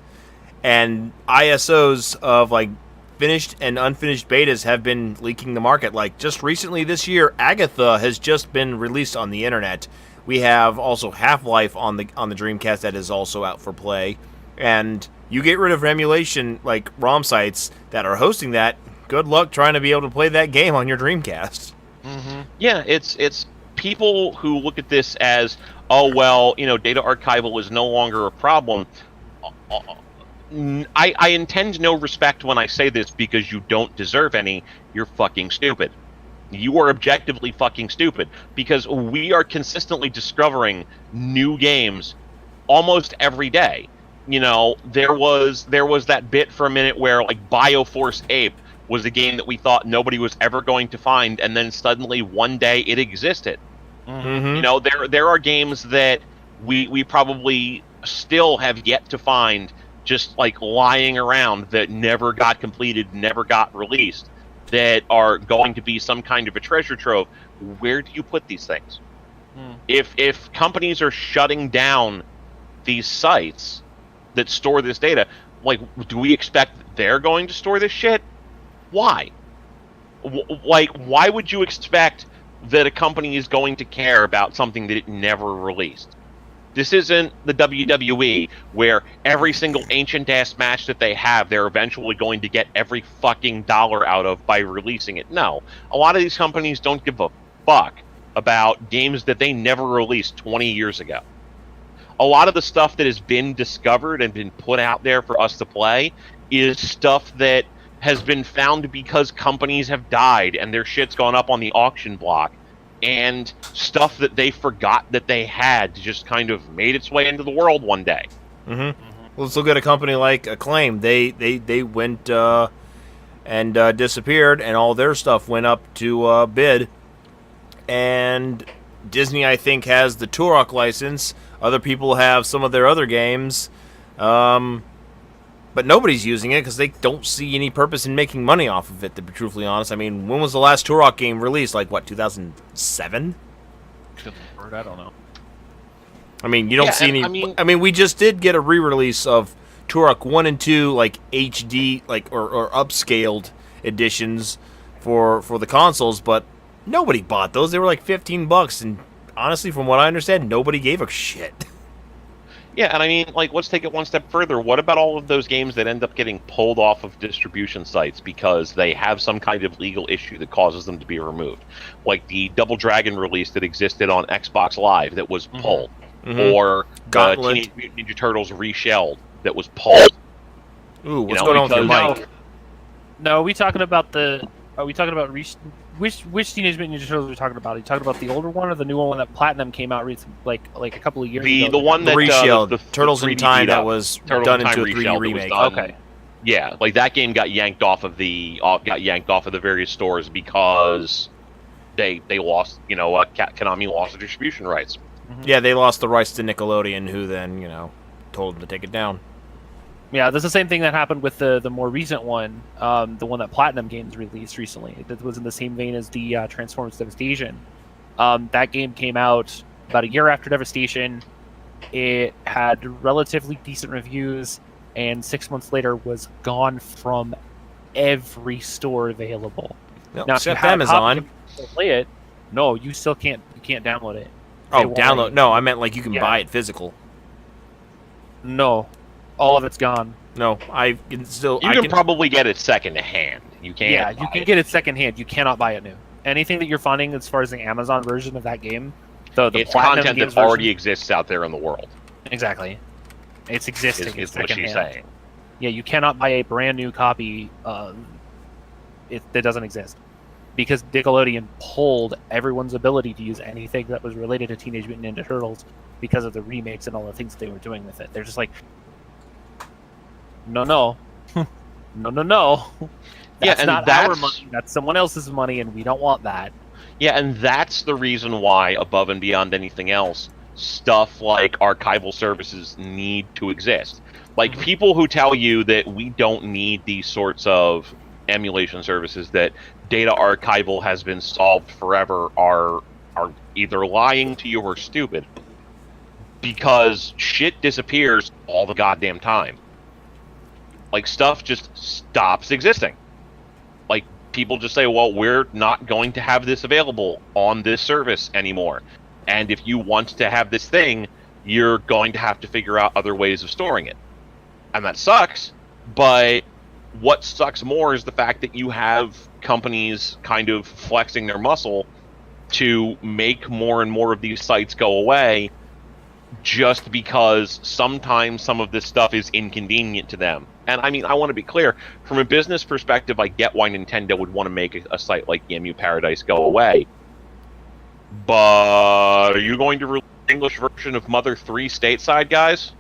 and ISOs of like finished and unfinished betas have been leaking the market. Like, just recently this year, Agatha has just been released on the internet. We have also Half-Life on the Dreamcast that is also out for play. And you get rid of emulation, like ROM sites that are hosting that, good luck trying to be able to play that game on your Dreamcast. Yeah, it's people who look at this as, oh, well, data archival is no longer a problem. I intend no respect when I say this, because you don't deserve any. You're fucking stupid. You are objectively fucking stupid, because we are consistently discovering new games almost every day. There was that bit for a minute where like Bioforce Ape was a game that we thought nobody was ever going to find, and then suddenly one day it existed. There are games that we probably still have yet to find, just like lying around, that never got completed, never got released, that are going to be some kind of a treasure trove. Where do you put these things? If companies are shutting down these sites that store this data, like, do we expect they're going to store this shit? Why? Why would you expect that a company is going to care about something that it never released? This isn't the WWE, where every single ancient-ass match that they have, they're eventually going to get every fucking dollar out of by releasing it. No. A lot of these companies don't give a fuck about games that they never released 20 years ago. A lot of the stuff that has been discovered and been put out there for us to play is stuff that has been found because companies have died and their shit's gone up on the auction block, and stuff that they forgot that they had just kind of made its way into the world one day. Let's look at a company like Acclaim. They went and disappeared, and all their stuff went up to bid. And Disney, I think, has the Turok license. Other people have some of their other games. But nobody's using it because they don't see any purpose in making money off of it, to be truthfully honest. I mean, when was the last Turok game released? Like, what, 2007? I don't know. I mean, you don't see any... I mean, we just did get a re-release of Turok 1 and 2, like, HD, like, or upscaled editions for the consoles, but nobody bought those. They were like $15, and honestly, from what I understand, nobody gave a shit. Yeah, and I mean, like, let's take it one step further. What about all of those games that end up getting pulled off of distribution sites because they have some kind of legal issue that causes them to be removed? Like the Double Dragon release that existed on Xbox Live that was pulled. Or Gauntlet. Teenage Mutant Ninja Turtles Reshelled that was pulled. Ooh, what's going on with your mic? No, are we talking about which Teenage Mutant Ninja Turtles are we talking about? Are you talking about the older one or the newer one that Platinum came out like a couple of years ago? The one that Reshelled, the Turtles in 3D Time beat that up. was Turtles done in Time into a 3D Reshelled that was remake. done. Okay. Yeah, like that game got yanked off of the various stores because they lost, Konami lost the distribution rights. Yeah, they lost the rights to Nickelodeon, who then, told them to take it down. Yeah, that's the same thing that happened with the more recent one, the one that Platinum Games released recently. It was in the same vein as the Transformers Devastation. That game came out about a year after Devastation. It had relatively decent reviews, and 6 months later was gone from every store available. No, Now, if you except have a copy Amazon. and you still play it. No, you still can't. You can't download it. Oh, They won't let download. you. No, I meant like you can Yeah. buy it physical. No, all of it's gone. No, I can still. You can probably get it second hand. You can't. Yeah, you buy can it. get it secondhand. You cannot buy it new. Anything that you're finding as far as the Amazon version of that game, the It's Platinum content Games that already version- exists out there in the world. exactly. It's existing. Is it's what she's secondhand. saying. Yeah, you cannot buy a brand new copy. That doesn't exist because Nickelodeon pulled everyone's ability to use anything that was related to Teenage Mutant Ninja Turtles because of the remakes and all the things that they were doing with it. They're just like, no, no, no. Yeah, That's and not our that's- money. That's someone else's money, and we don't want that. Yeah, and that's the reason why, above and beyond anything else, stuff like archival services need to exist. Like, people who tell you that we don't need these sorts of emulation services, that data archival has been solved forever, are either lying to you or stupid. Because shit disappears all the goddamn time. Like, stuff just stops existing. Like, people just say, well, we're not going to have this available on this service anymore. And if you want to have this thing, you're going to have to figure out other ways of storing it. And that sucks, but what sucks more is the fact that you have companies kind of flexing their muscle to make more and more of these sites go away just because sometimes some of this stuff is inconvenient to them. And I mean, I want to be clear, from a business perspective, I get why Nintendo would want to make a site like Emuparadise go away. But are you going to release an English version of Mother 3 stateside, guys?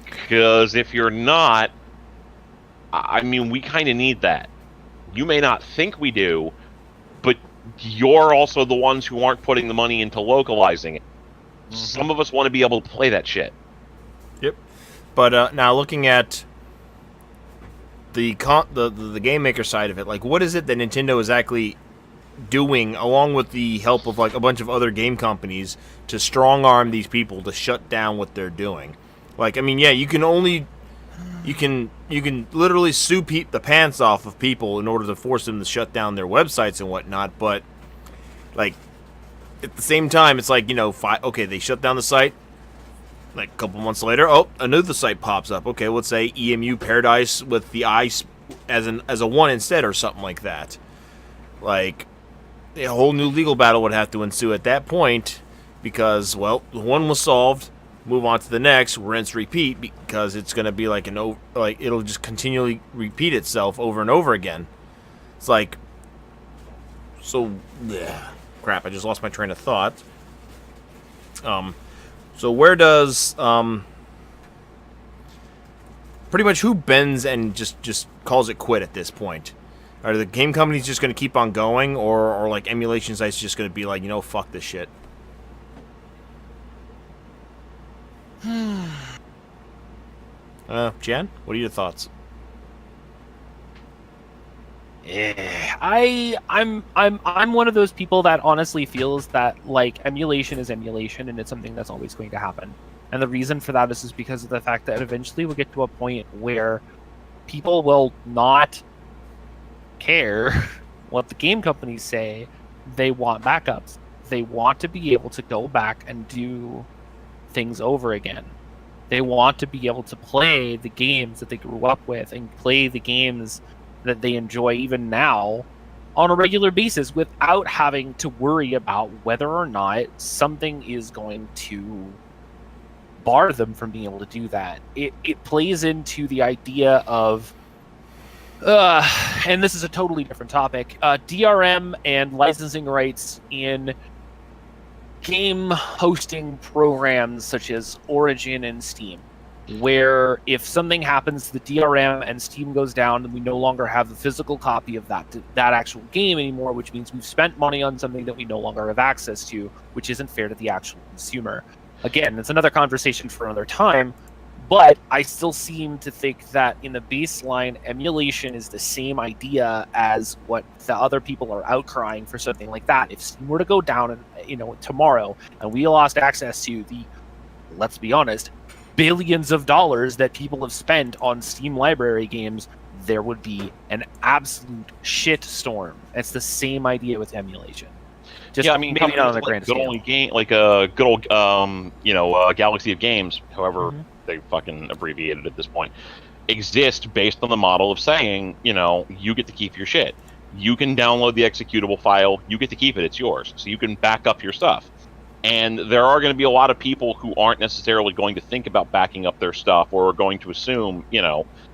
Because if you're not, I mean, we kind of need that. You may not think we do, but you're also the ones who aren't putting the money into localizing it. Some of us want to be able to play that shit. Yep. But now looking at the game maker side of it, like, what is it that Nintendo is actually doing, along with the help of like a bunch of other game companies, to strong arm these people to shut down what they're doing? Like, I mean, yeah, you can literally sue the pants off of people in order to force them to shut down their websites and whatnot, but like at the same time, it's like, okay, they shut down the site. Like a couple months later, another site pops up. Okay, let's say Emuparadise with the I as a 1 instead, or something like that. Like, a whole new legal battle would have to ensue at that point, because, well, the one was solved. Move on to the next, rinse, repeat, because it's going to be like it'll just continually repeat itself over and over again. It's like, so, crap, I just lost my train of thought. So where does, pretty much who bends and just calls it quit at this point? Are the game companies just going to keep on going, or like emulation sites just going to be like, fuck this shit? Jan, what are your thoughts? Yeah, I'm one of those people that honestly feels that like emulation is emulation, and it's something that's always going to happen. And the reason for that is because of the fact that eventually we'll get to a point where people will not care what the game companies say. They want backups. They want to be able to go back and do things over again. They want to be able to play the games that they grew up with and play the games that they enjoy even now on a regular basis without having to worry about whether or not something is going to bar them from being able to do that. It plays into the idea of and this is a totally different topic, DRM and licensing rights in game hosting programs such as Origin and Steam, where if something happens, the DRM and Steam goes down, and we no longer have the physical copy of that actual game anymore, which means we've spent money on something that we no longer have access to, which isn't fair to the actual consumer. Again, it's another conversation for another time, but I still seem to think that in the baseline, emulation is the same idea as what the other people are outcrying for something like that. If Steam were to go down, tomorrow, and we lost access to the, let's be honest, billions of dollars that people have spent on Steam library games, there would be an absolute shit storm. It's the same idea with emulation. Just, yeah, I mean, maybe not on a like grand good scale. old game, like a good old, Galaxy of Games, however they fucking abbreviated at this point, exist based on the model of saying, you get to keep your shit. You can download the executable file. You get to keep it. It's yours. So you can back up your stuff. And there are going to be a lot of people who aren't necessarily going to think about backing up their stuff, or are going to assume,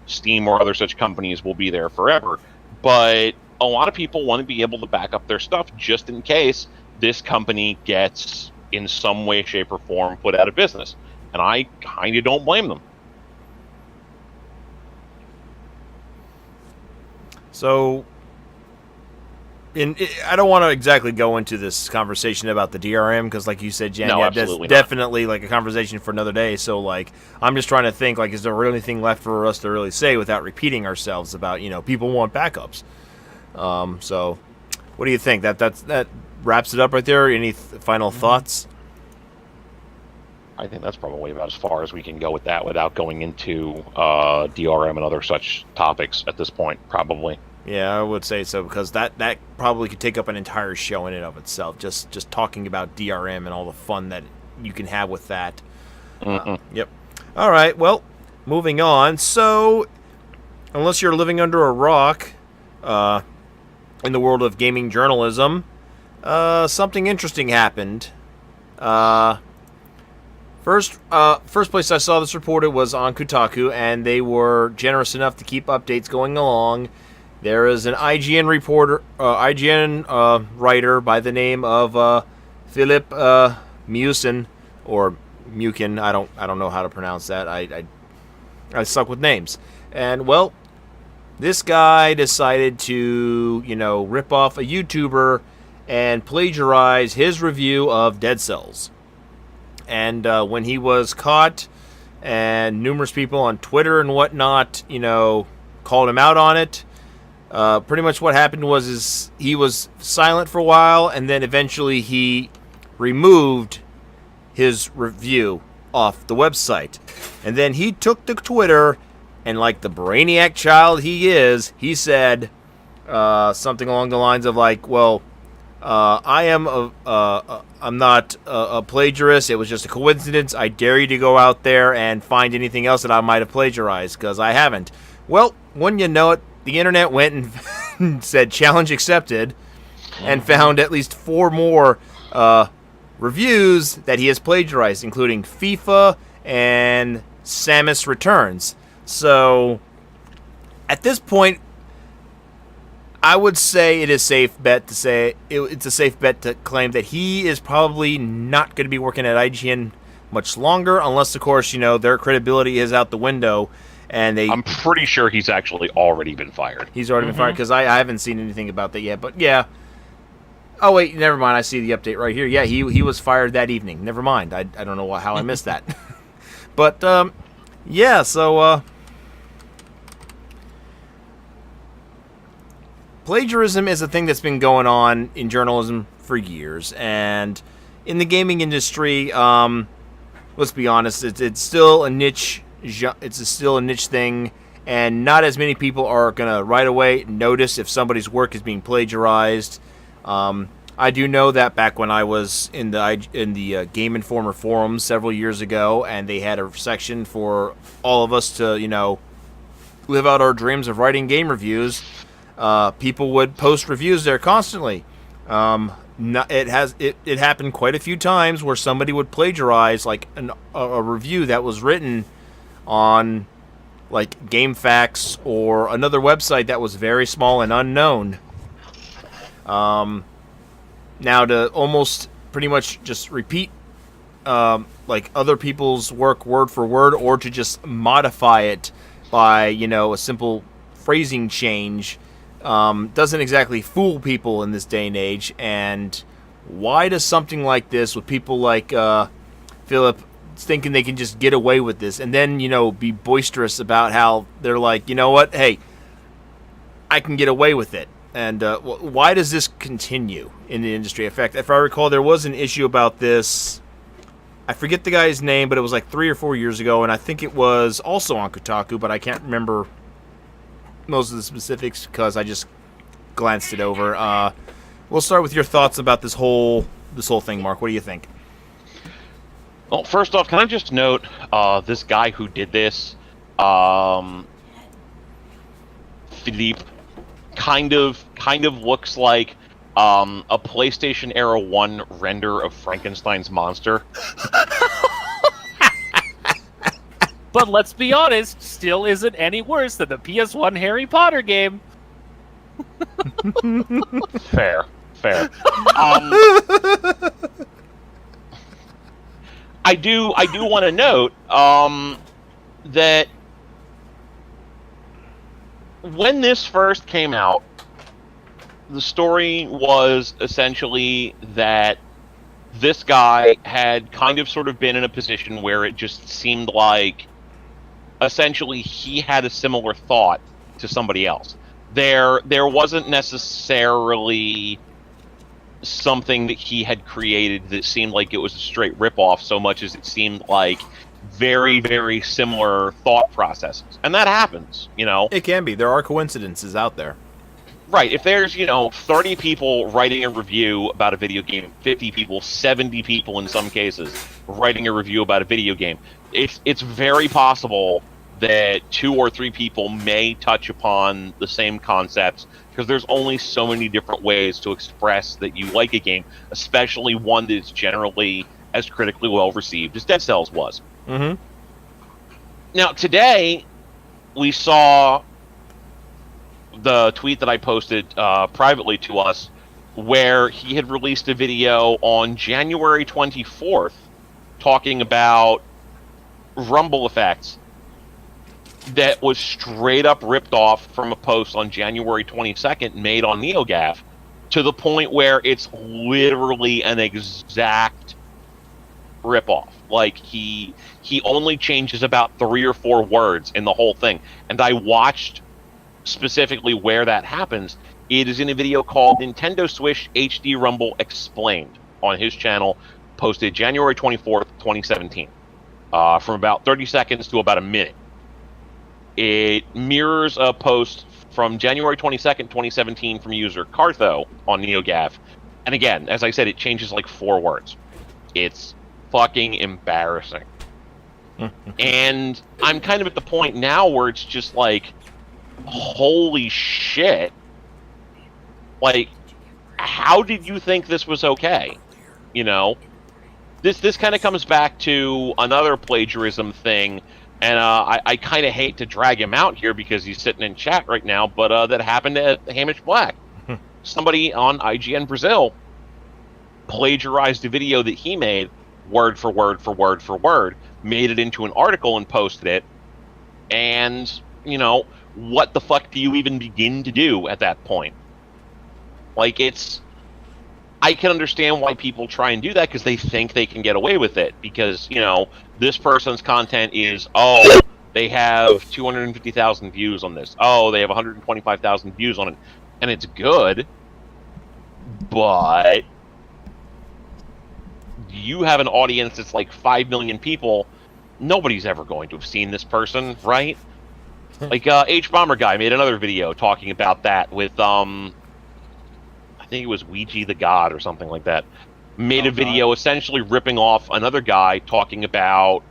Steam or other such companies will be there forever. But a lot of people want to be able to back up their stuff just in case this company gets, in some way, shape, or form, put out of business. And I kind of don't blame them. So, I don't want to exactly go into this conversation about the DRM because, like you said, Jen, No, that's absolutely not. definitely like a conversation for another day. So, like, I'm just trying to think, like, is there really anything left for us to really say without repeating ourselves about, people want backups. So, what do you think? That wraps it up right there. Any final thoughts? I think that's probably about as far as we can go with that without going into DRM and other such topics at this point, probably. Yeah, I would say so, because that probably could take up an entire show in and of itself, just talking about DRM and all the fun that you can have with that. Yep. All right, well, moving on. So, unless you're living under a rock in the world of gaming journalism, something interesting happened. First place I saw this reported was on Kotaku, and they were generous enough to keep updates going along. There is an IGN writer by the name of Philip Musin, or Mukin. I don't know how to pronounce that. I suck with names. And well, this guy decided to rip off a YouTuber and plagiarize his review of Dead Cells. And when he was caught, and numerous people on Twitter and whatnot, called him out on it. Pretty much what happened was he was silent for a while, and then eventually he removed his review off the website. And then he took to Twitter, and like the brainiac child he is, he said something along the lines of like, well, I'm not a plagiarist. It was just a coincidence. I dare you to go out there and find anything else that I might have plagiarized, because I haven't. Well, wouldn't you know it, the internet went and said challenge accepted, and found at least 4 more reviews that he has plagiarized, including FIFA and Samus Returns. So, at this point, I would say it's a safe bet to claim that he is probably not going to be working at IGN much longer, unless, of course, their credibility is out the window. And I'm pretty sure he's actually already been fired. He's already been fired, because I haven't seen anything about that yet. But yeah. Oh wait, never mind. I see the update right here. Yeah, he was fired that evening. Never mind. I don't know how I missed that. But yeah. So plagiarism is a thing that's been going on in journalism for years, and in the gaming industry, let's be honest, it's still a niche. It's still a niche thing, and not as many people are going to right away notice if somebody's work is being plagiarized. I do know that back when I was in the Game Informer forums several years ago, and they had a section for all of us to, live out our dreams of writing game reviews. People would post reviews there constantly. It happened quite a few times where somebody would plagiarize like a review that was written on like GameFAQs or another website that was very small and unknown. Now to almost pretty much just repeat like other people's work word for word, or to just modify it by a simple phrasing change, doesn't exactly fool people in this day and age. And why does something like this, with people like Philip thinking they can just get away with this, and then be boisterous about how they're like, you know what, hey, I can get away with it? And why does this continue in the industry? In fact, if I recall, there was an issue about this. I forget the guy's name, but it was like 3 or 4 years ago, and I think it was also on Kotaku, but I can't remember most of the specifics because I just glanced it over. We'll start with your thoughts about this whole thing, Mark. What do you think? Well, first off, can I just note this guy who did this, Philippe, kind of looks like a PlayStation Era 1 render of Frankenstein's monster. But let's be honest, still isn't any worse than the PS1 Harry Potter game. Fair. I do want to note that when this first came out, the story was essentially that this guy had kind of sort of been in a position where it just seemed like essentially he had a similar thought to somebody else. There wasn't necessarily something that he had created that seemed like it was a straight ripoff, so much as it seemed like very, very similar thought processes. And that happens, It can be. There are coincidences out there. Right, if there's, 30 people writing a review about a video game, 50 people, 70 people in some cases writing a review about a video game, it's very possible that 2 or 3 people may touch upon the same concepts, because there's only so many different ways to express that you like a game, especially one that's generally as critically well received as Dead Cells was. Mm-hmm. Now, today, we saw the tweet that I posted privately to us, where he had released a video on January 24th talking about rumble effects that was straight up ripped off from a post on January 22nd made on NeoGAF, to the point where it's literally an exact ripoff. Like, he only changes about 3 or 4 words in the whole thing. And I watched specifically where that happens. It is in a video called Nintendo Switch HD Rumble Explained on his channel, posted January 24th, 2017, from about 30 seconds to about a minute. It mirrors a post from January 22nd, 2017 from user Cartho on NeoGAF. And again, as I said, it changes like 4 words. It's fucking embarrassing. And I'm kind of at the point now where it's just like, holy shit. Like, how did you think this was okay? This kind of comes back to another plagiarism thing, and I kind of hate to drag him out here because he's sitting in chat right now, but that happened to Hamish Black. Somebody on IGN Brazil plagiarized a video that he made, word for word for word for word, made it into an article and posted it, and, what the fuck do you even begin to do at that point? Like, I can understand why people try and do that, because they think they can get away with it, because, this person's content is, they have 250,000 views on this. Oh, they have 125,000 views on it. And it's good, but you have an audience that's like 5 million people. Nobody's ever going to have seen this person, right? Like, H-Bomber Guy made another video talking about that with, I think it was Ouija the God or something like that, made a video essentially ripping off another guy talking about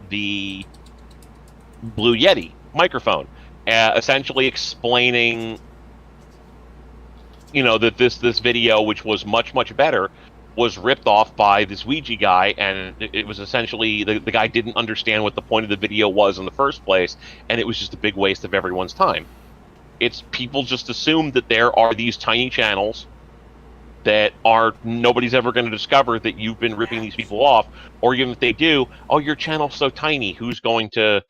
the Blue Yeti microphone, essentially explaining, that this video, which was much, much better, was ripped off by this Ouija guy, and it was essentially the guy didn't understand what the point of the video was in the first place, and it was just a big waste of everyone's time. It's people just assume that there are these tiny channels that nobody's ever going to discover that you've been ripping these people off, or even if they do, oh, your channel's so tiny, who's going to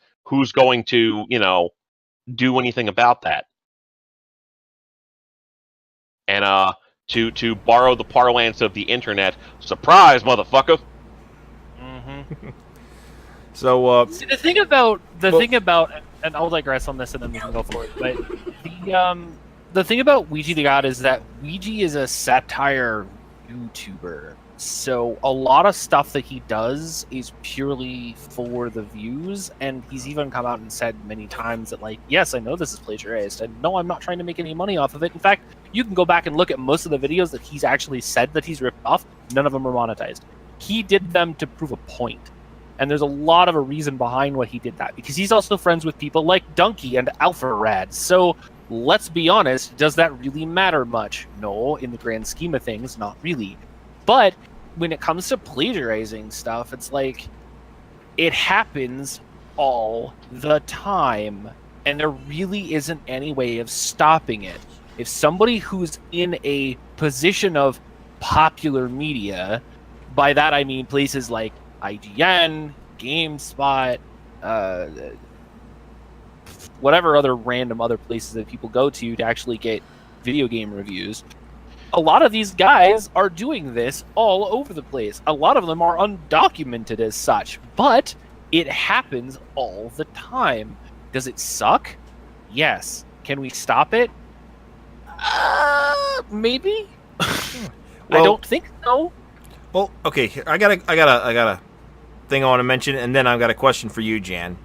do anything about that? And to borrow the parlance of the internet, surprise, motherfucker. Mm-hmm. So See, the thing about, and I'll digress on this, and then we can go forward. But the thing about Ouija the God is that Ouija is a satire YouTuber, so a lot of stuff that he does is purely for the views, and he's even come out and said many times that, like, yes, I know this is plagiarized, and no, I'm not trying to make any money off of it. In fact, you can go back and look at most of the videos that he's actually said that he's ripped off. None of them are monetized. He did them to prove a point. And there's a lot of a reason behind what he did that, because he's also friends with people like Donkey and Alpharad. So let's be honest, does that really matter much? No, in the grand scheme of things, not really. But when it comes to plagiarizing stuff, it's like, it happens all the time, and there really isn't any way of stopping it. If somebody who's in a position of popular media, by that I mean places like IGN, GameSpot, whatever other random other places that people go to actually get video game reviews, a lot of these guys are doing this all over the place. A lot of them are undocumented as such, but it happens all the time. Does it suck? Yes. Can we stop it? Maybe. Well, I don't think so. Well, okay. I got a thing I want to mention, and then I've got a question for you, Jan.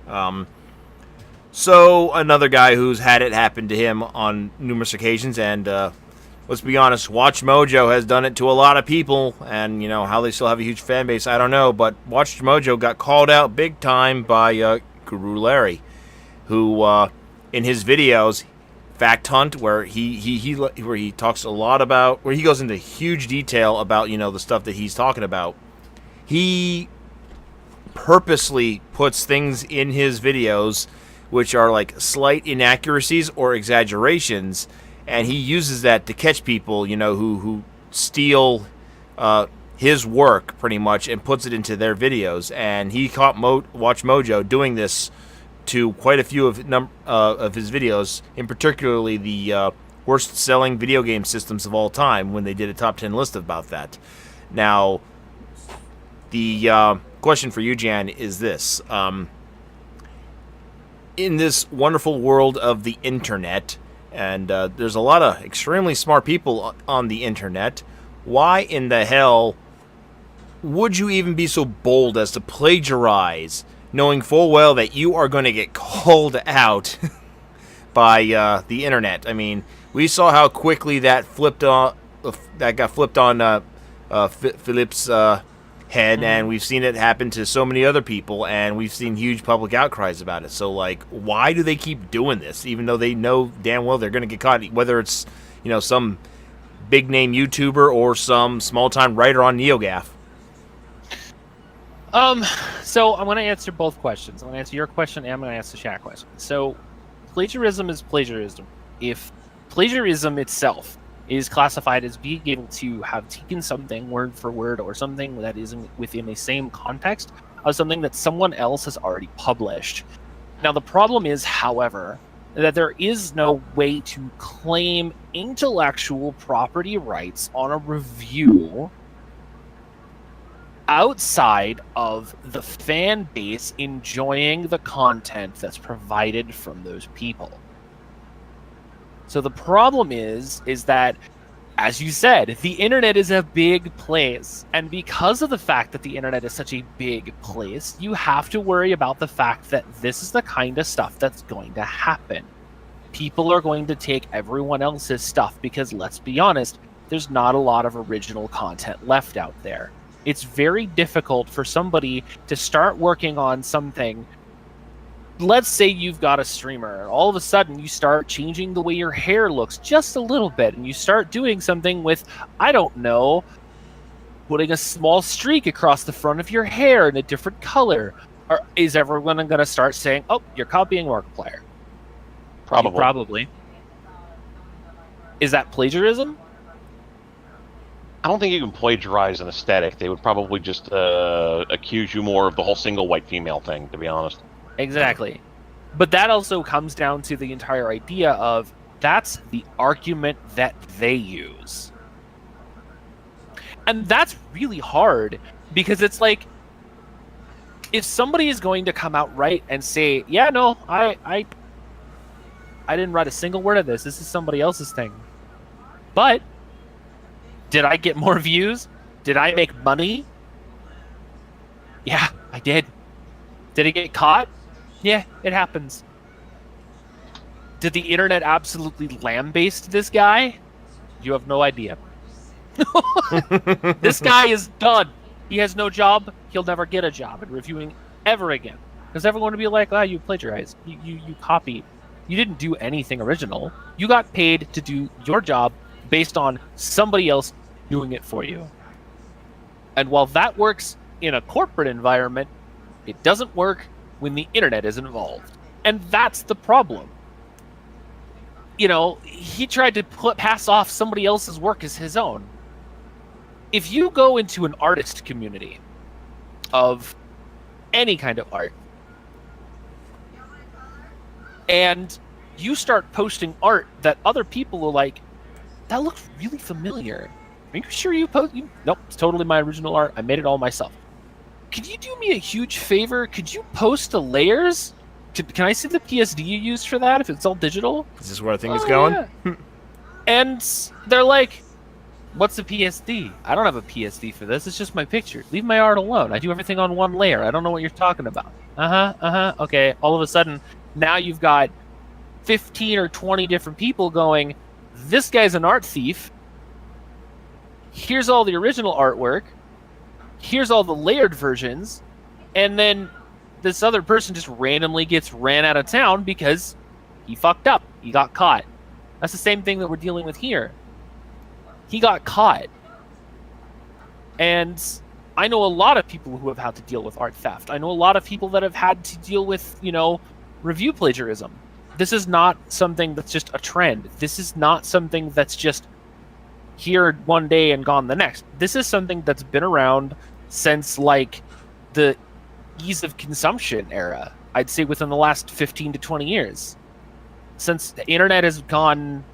So another guy who's had it happen to him on numerous occasions, and let's be honest, Watch Mojo has done it to a lot of people, and how they still have a huge fan base, I don't know. But Watch Mojo got called out big time by Guru Larry, who in his videos, Fact Hunt, where he talks a lot about, where he goes into huge detail about the stuff that he's talking about. He purposely puts things in his videos which are like slight inaccuracies or exaggerations, and he uses that to catch people who steal his work pretty much and puts it into their videos. And he caught Watch Mojo doing this to quite a few of his videos, in particularly the worst-selling video game systems of all time, when they did a top 10 list about that. Now, the question for you, Jan, is this. In this wonderful world of the internet, and there's a lot of extremely smart people on the internet, why in the hell would you even be so bold as to plagiarize, knowing full well that you are going to get called out by the internet? I mean, we saw how quickly that got flipped on Philip's head, and we've seen it happen to so many other people, and we've seen huge public outcries about it. So, like, why do they keep doing this, even though they know damn well they're going to get caught, whether it's some big name YouTuber or some small time writer on NeoGAF? So I'm going to answer both questions. I'm going to answer your question, and I'm going to answer the chat question. So, plagiarism is plagiarism. If plagiarism itself is classified as being able to have taken something word for word, or something that is within the same context of something that someone else has already published. Now, the problem is, however, that there is no way to claim intellectual property rights on a review outside of the fan base enjoying the content that's provided from those people. So the problem is that, as you said, the internet is a big place. And because of the fact that the internet is such a big place, you have to worry about the fact that this is the kind of stuff that's going to happen. People are going to take everyone else's stuff because, let's be honest, there's not a lot of original content left out there. It's very difficult for somebody to start working on something. Let's say you've got a streamer, and all of a sudden you start changing the way your hair looks just a little bit, and you start doing something with, I don't know, putting a small streak across the front of your hair in a different color. Or is everyone going to start saying, oh, you're copying Markiplier? Probably. Is that plagiarism? I don't think you can plagiarize an aesthetic. They would probably just accuse you more of the whole single white female thing, to be honest. Exactly. But that also comes down to the entire idea of that's the argument that they use. And that's really hard, because it's like, if somebody is going to come out right and say, yeah, no, I didn't write a single word of this. This is somebody else's thing. But did I get more views? Did I make money? Yeah, I did. Did it get caught? Yeah, it happens. Did the internet absolutely lambaste this guy? You have no idea. This guy is done. He has no job. He'll never get a job in reviewing ever again. Because everyone will be like, oh, you plagiarized. You copied. You didn't do anything original. You got paid to do your job based on somebody else doing it for you. And while that works in a corporate environment, it doesn't work when the internet is involved. And that's the problem. You know, he tried to pass off somebody else's work as his own. If you go into an artist community of any kind of art, and you start posting art that other people are like, that looks really familiar. Are you sure you post? Nope, it's totally my original art. I made it all myself. Could you do me a huge favor? Could you post the layers? Can I see the PSD you used for that if it's all digital? Is this where I think it's going? Yeah. And they're like, what's a PSD? I don't have a PSD for this. It's just my picture. Leave my art alone. I do everything on one layer. I don't know what you're talking about. Okay. All of a sudden, now you've got 15 or 20 different people going, this guy's an art thief. Here's all the original artwork. Here's all the layered versions. And then this other person just randomly gets ran out of town because he fucked up. He got caught. That's the same thing that we're dealing with here. He got caught. And I know a lot of people who have had to deal with art theft. I know a lot of people that have had to deal with, review plagiarism. This is not something that's just a trend. This is not something that's just here one day and gone the next. This is something that's been around since, like, the ease of consumption era. I'd say within the last 15 to 20 years. Since the internet has gone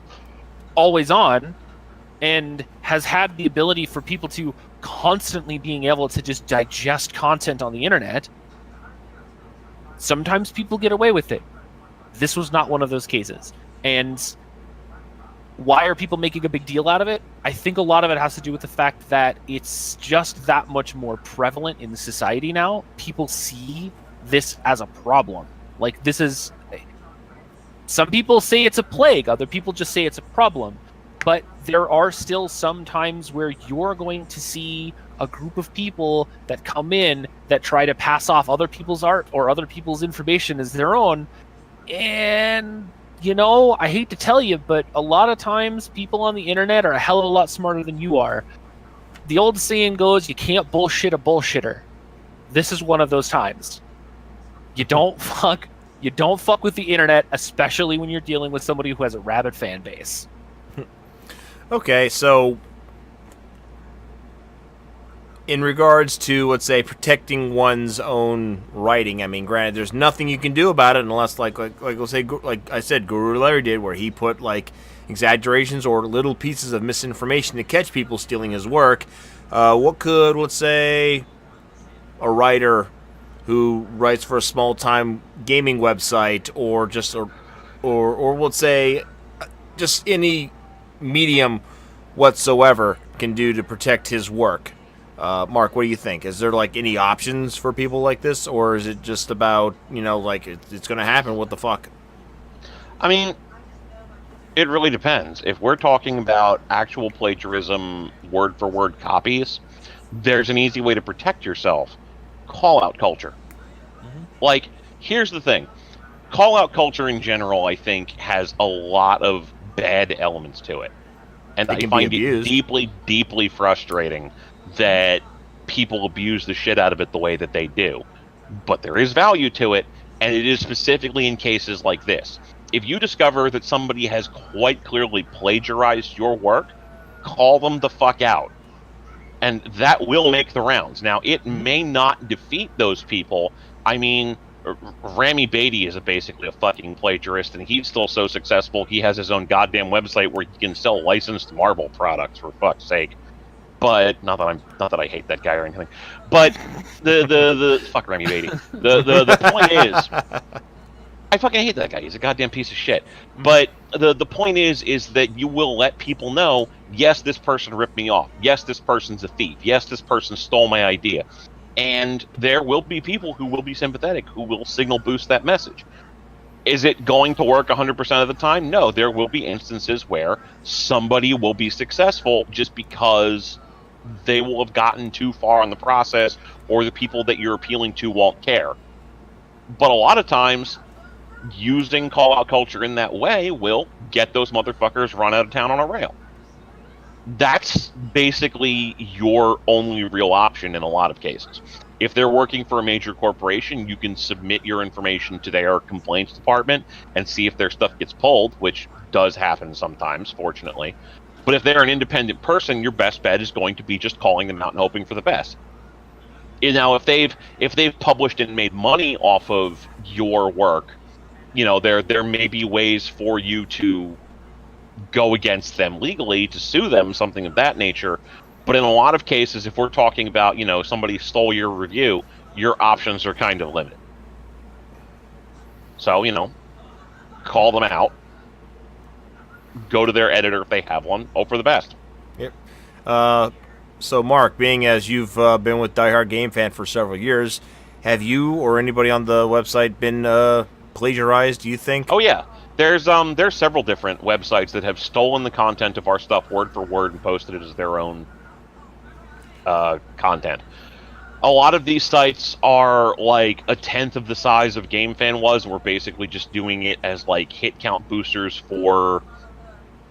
always on and has had the ability for people to constantly being able to just digest content on the internet, sometimes people get away with it. This was not one of those cases. And why are people making a big deal out of it? I think a lot of it has to do with the fact that it's just that much more prevalent in society now. People see this as a problem. Like, this is... Some people say it's a plague. Other people just say it's a problem. But there are still some times where you're going to see a group of people that come in that try to pass off other people's art or other people's information as their own. And, I hate to tell you, but a lot of times people on the internet are a hell of a lot smarter than you are. The old saying goes, you can't bullshit a bullshitter. This is one of those times. You don't fuck with the internet, especially when you're dealing with somebody who has a rabid fan base. Okay, so in regards to, let's say, protecting one's own writing, I mean, granted, there's nothing you can do about it unless, like let's say, like I said, Guru Larry did, where he put, like, exaggerations or little pieces of misinformation to catch people stealing his work. What could, let's say, a writer who writes for a small-time gaming website or just, or let's say, just any medium whatsoever can do to protect his work? Mark, what do you think? Is there, like, any options for people like this, or is it just about, like, it's going to happen, what the fuck? I mean, It really depends. If we're talking about actual plagiarism, word for word copies, there's an easy way to protect yourself. Call out culture. Like, here's the thing. Call out culture in general, I think, has a lot of bad elements to it. And It I can be find it abused. deeply, deeply frustrating that people abuse the shit out of it the way that they do. But there is value to it, and it is specifically in cases like this. If you discover that somebody has quite clearly plagiarized your work, call them the fuck out. And that will make the rounds. Now, it may not defeat those people. I mean, Rami Beatty is basically a fucking plagiarist, and he's still so successful. He has his own goddamn website where he can sell licensed Marvel products, for fuck's sake. But not that I hate that guy or anything. But the fuck Rami Beatty. The point is, I fucking hate that guy. He's a goddamn piece of shit. But the point is that you will let people know, yes, this person ripped me off. Yes, this person's a thief. Yes, this person stole my idea. And there will be people who will be sympathetic, who will signal boost that message. Is it going to work 100% of the time? No, there will be instances where somebody will be successful just because they will have gotten too far in the process, or the people that you're appealing to won't care. But a lot of times, using call-out culture in that way will get those motherfuckers run out of town on a rail. That's basically your only real option in a lot of cases. If they're working for a major corporation, you can submit your information to their complaints department and see if their stuff gets pulled, which does happen sometimes, fortunately. But if they're an independent person, your best bet is going to be just calling them out and hoping for the best. Now, if they've published and made money off of your work, you know, there may be ways for you to go against them legally, to sue them, something of that nature. But in a lot of cases, if we're talking about, you know, somebody stole your review, your options are kind of limited. So, you know, call them out, go to their editor if they have one, hope for the best. Yep. So, Mark, being as you've been with Die Hard Game Fan for several years, have you or anybody on the website been plagiarized, do you think? Oh, yeah. There's several different websites that have stolen the content of our stuff word for word and posted it as their own content. A lot of these sites are like a tenth of the size of Game Fan was, and we're basically just doing it as like hit count boosters for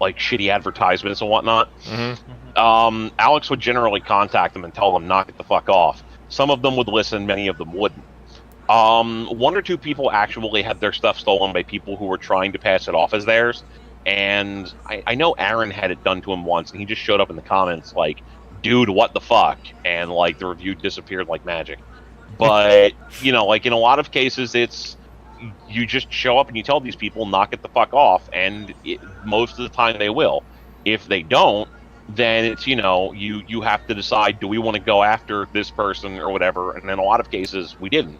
like shitty advertisements and whatnot. Alex would generally contact them and tell them knock it the fuck off. Some of them would listen, many of them wouldn't. One or two people actually had their stuff stolen by people who were trying to pass it off as theirs, and I know Aaron had it done to him once, and he just showed up in the comments like, dude, what the fuck, and like the review disappeared like magic. But you know, like in a lot of cases, it's you just show up and you tell these people knock it the fuck off, and most of the time they will. If they don't, then it's, you know, you have to decide, do we want to go after this person or whatever, and in a lot of cases we didn't.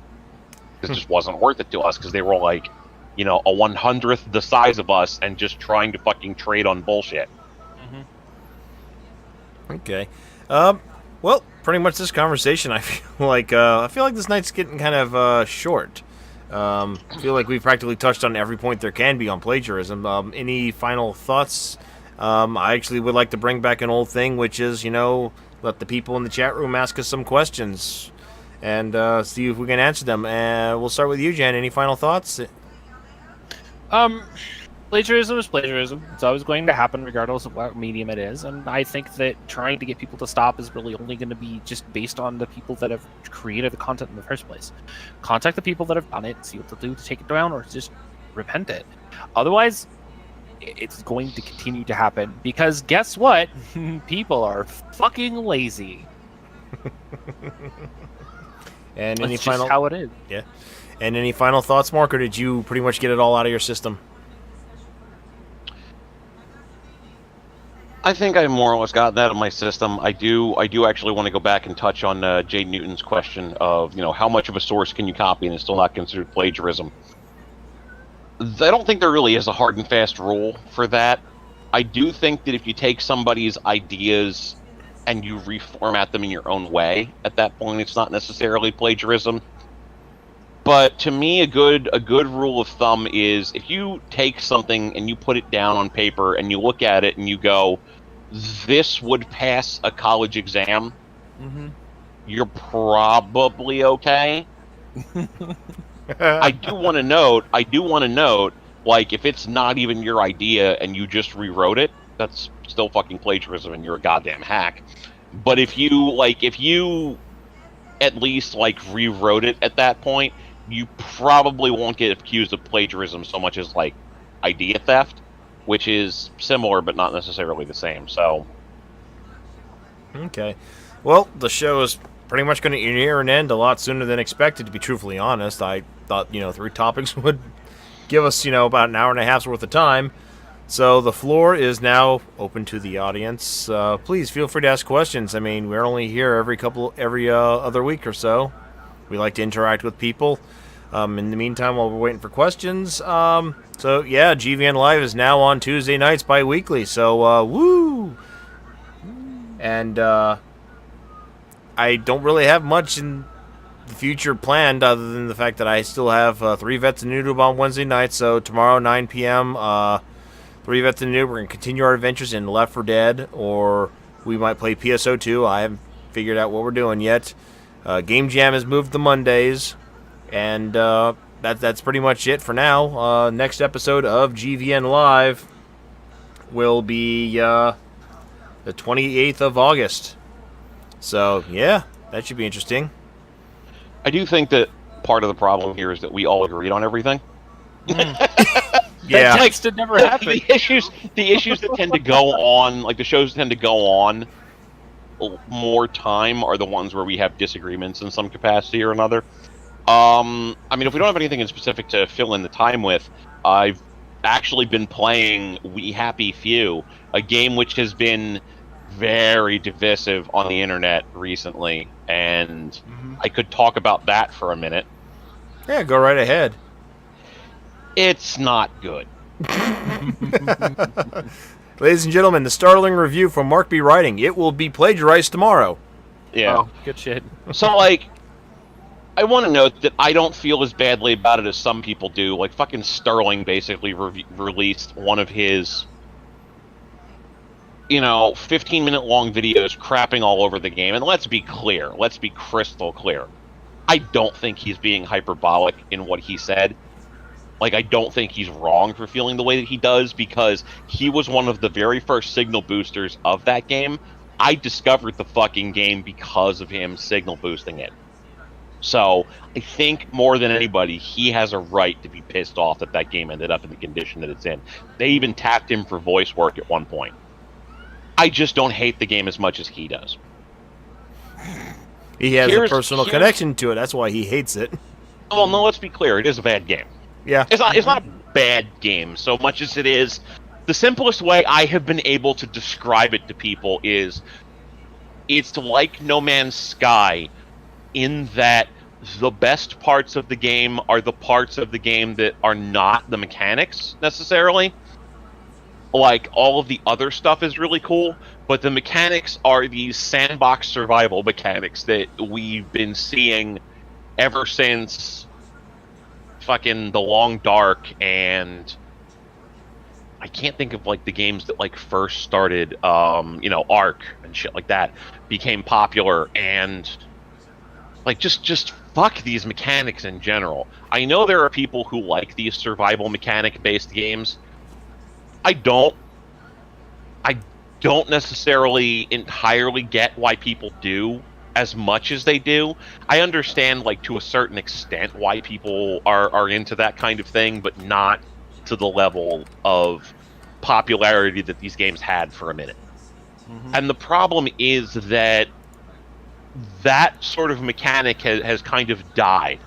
It just wasn't worth it to us because they were like, you know, a 100th the size of us and just trying to fucking trade on bullshit. Okay. Well, pretty much this conversation, I feel like this night's getting kind of short. I feel like we've practically touched on every point there can be on plagiarism. Any final thoughts? I actually would like to bring back an old thing, which is, you know, let the people in the chat room ask us some questions and see if we can answer them. We'll start with you, Jen. Any final thoughts? Plagiarism is plagiarism. It's always going to happen regardless of what medium it is, and I think that trying to get people to stop is really only going to be just based on the people that have created the content in the first place. Contact the people that have done it, see what they'll do to take it down, or just repent it. Otherwise, it's going to continue to happen, because guess what? People are fucking lazy. And That's any just final how it is. Yeah. And any final thoughts, Mark, or did you pretty much get it all out of your system? I think I more or less got that in my system. I do actually want to go back and touch on Jay Newton's question of, you know, how much of a source can you copy and it's still not considered plagiarism. I don't think there really is a hard and fast rule for that. I do think that if you take somebody's ideas and you reformat them in your own way, at that point it's not necessarily plagiarism. But to me, a good rule of thumb is if you take something and you put it down on paper and you look at it and you go, "This would pass a college exam," you're probably okay. I do want to note, like, if it's not even your idea and you just rewrote it, that's still fucking plagiarism and you're a goddamn hack. But if you at least, like, rewrote it at that point, you probably won't get accused of plagiarism so much as, like, idea theft, which is similar but not necessarily the same, so... Okay. Well, the show is pretty much going to near an end a lot sooner than expected, to be truthfully honest. I thought, 3 topics would give us, about an hour and a half's worth of time. So the floor is now open to the audience. Please feel free to ask questions. I mean, we're only here every other week or so. We like to interact with people. In the meantime, while we're waiting for questions, so yeah, GVN Live is now on Tuesday nights bi-weekly. So woo! And I don't really have much in the future planned other than the fact that I still have 3 Vets and Noob on Wednesday nights. So tomorrow 9 p.m. 3 Vets and Noob. We're gonna continue our adventures in Left 4 Dead, or we might play PSO2. I haven't figured out what we're doing yet. Game Jam has moved to Mondays, and that's pretty much it for now. Next episode of GVN Live will be the 28th of August. So, yeah, that should be interesting. I do think that part of the problem here is that we all agreed on everything. Yeah. That text had never happened. The issues that tend to go on, like the shows tend to go on more time, are the ones where we have disagreements in some capacity or another. I mean, if we don't have anything in specific to fill in the time with, I've actually been playing We Happy Few, a game which has been very divisive on the internet recently, and I could talk about that for a minute. Yeah, go right ahead. It's not good. Ladies and gentlemen, the startling review from Mark B. Writing. It will be plagiarized tomorrow. Yeah. Oh, good shit. So, like, I want to note that I don't feel as badly about it as some people do. Like, fucking Sterling basically released one of his, 15-minute long videos crapping all over the game. And let's be clear. Let's be crystal clear. I don't think he's being hyperbolic in what he said. Like, I don't think he's wrong for feeling the way that he does, because he was one of the very first signal boosters of that game. I discovered the fucking game because of him signal boosting it. So, I think more than anybody, he has a right to be pissed off that that game ended up in the condition that it's in. They even tapped him for voice work at one point. I just don't hate the game as much as he does. He has a personal connection to it. That's why he hates it. Well, no, let's be clear. It is a bad game. Yeah. It's not a bad game so much as it is. The simplest way I have been able to describe it to people is it's like No Man's Sky, in that the best parts of the game are the parts of the game that are not the mechanics necessarily. Like, all of the other stuff is really cool, but the mechanics are these sandbox survival mechanics that we've been seeing ever since fucking The Long Dark, and I can't think of, like, the games that, like, first started, Ark and shit like that became popular, and, like, just fuck these mechanics in general. I know there are people who like these survival mechanic-based games. I don't necessarily entirely get why people do as much as they do. I understand, like, to a certain extent why people are into that kind of thing, but not to the level of popularity that these games had for a minute. And the problem is that sort of mechanic has kind of died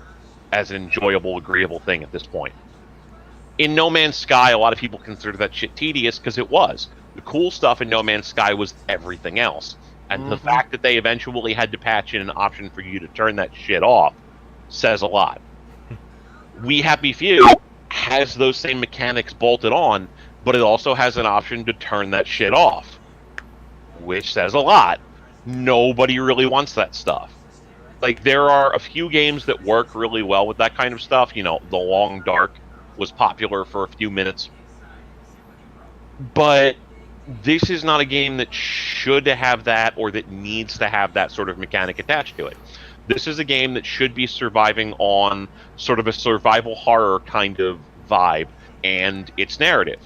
as an enjoyable, agreeable thing at this point. In No Man's Sky, a lot of people consider that shit tedious, because it was. The cool stuff in No Man's Sky was everything else. And the fact that they eventually had to patch in an option for you to turn that shit off says a lot. We Happy Few has those same mechanics bolted on, but it also has an option to turn that shit off, which says a lot. Nobody really wants that stuff. Like, there are a few games that work really well with that kind of stuff. You know, The Long Dark was popular for a few minutes. But this is not a game that should have that or that needs to have that sort of mechanic attached to it. This is a game that should be surviving on sort of a survival horror kind of vibe and its narrative.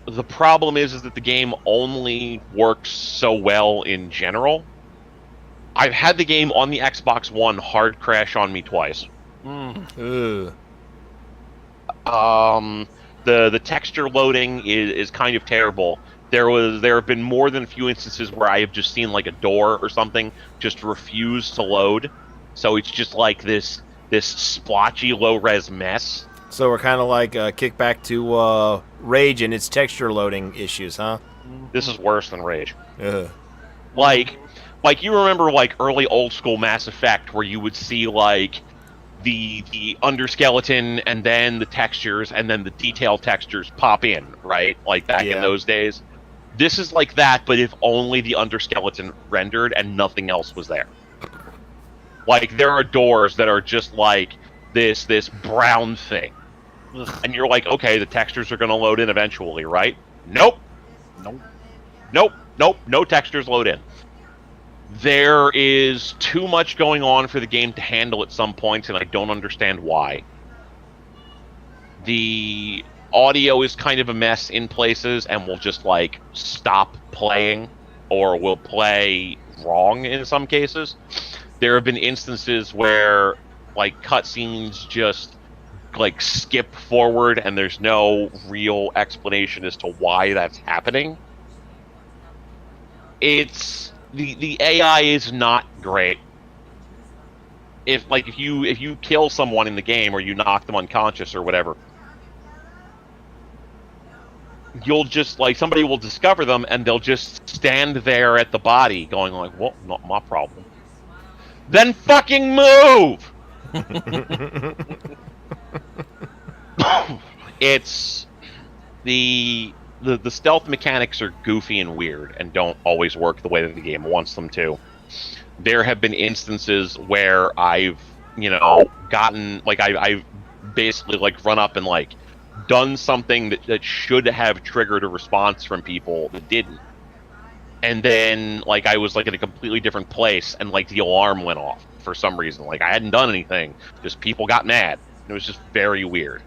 The problem is that the game only works so well in general. I've had the game on the Xbox One hard crash on me twice. Ugh. The texture loading is kind of terrible. There have been more than a few instances where I have just seen like a door or something just refuse to load. So it's just like this splotchy low res mess. So we're kind of like kick back to Rage and its texture loading issues, huh? This is worse than Rage. Ugh. Like you remember like early old school Mass Effect where you would see like the underskeleton and then the textures and then the detail textures pop in, right? Like back in those days. This is like that, but if only the underskeleton rendered and nothing else was there. Like there are doors that are just like this brown thing. Ugh. And you're like, okay, the textures are going to load in eventually, right? Nope. No textures load in. There is too much going on for the game to handle at some points, and I don't understand why. The audio is kind of a mess in places and will just, like, stop playing, or will play wrong in some cases. There have been instances where, like, cutscenes just, like, skip forward, and there's no real explanation as to why that's happening. The AI is not great. If you kill someone in the game or you knock them unconscious or whatever, you'll just like somebody will discover them and they'll just stand there at the body going like, "Well, not my problem." Then fucking move. It's the stealth mechanics are goofy and weird and don't always work the way that the game wants them to. There have been instances where I've, gotten, like, I've basically, like, run up and, like, done something that should have triggered a response from people that didn't. And then, like, I was, like, in a completely different place and, like, the alarm went off for some reason. Like, I hadn't done anything. Just people got mad. It was just very weird.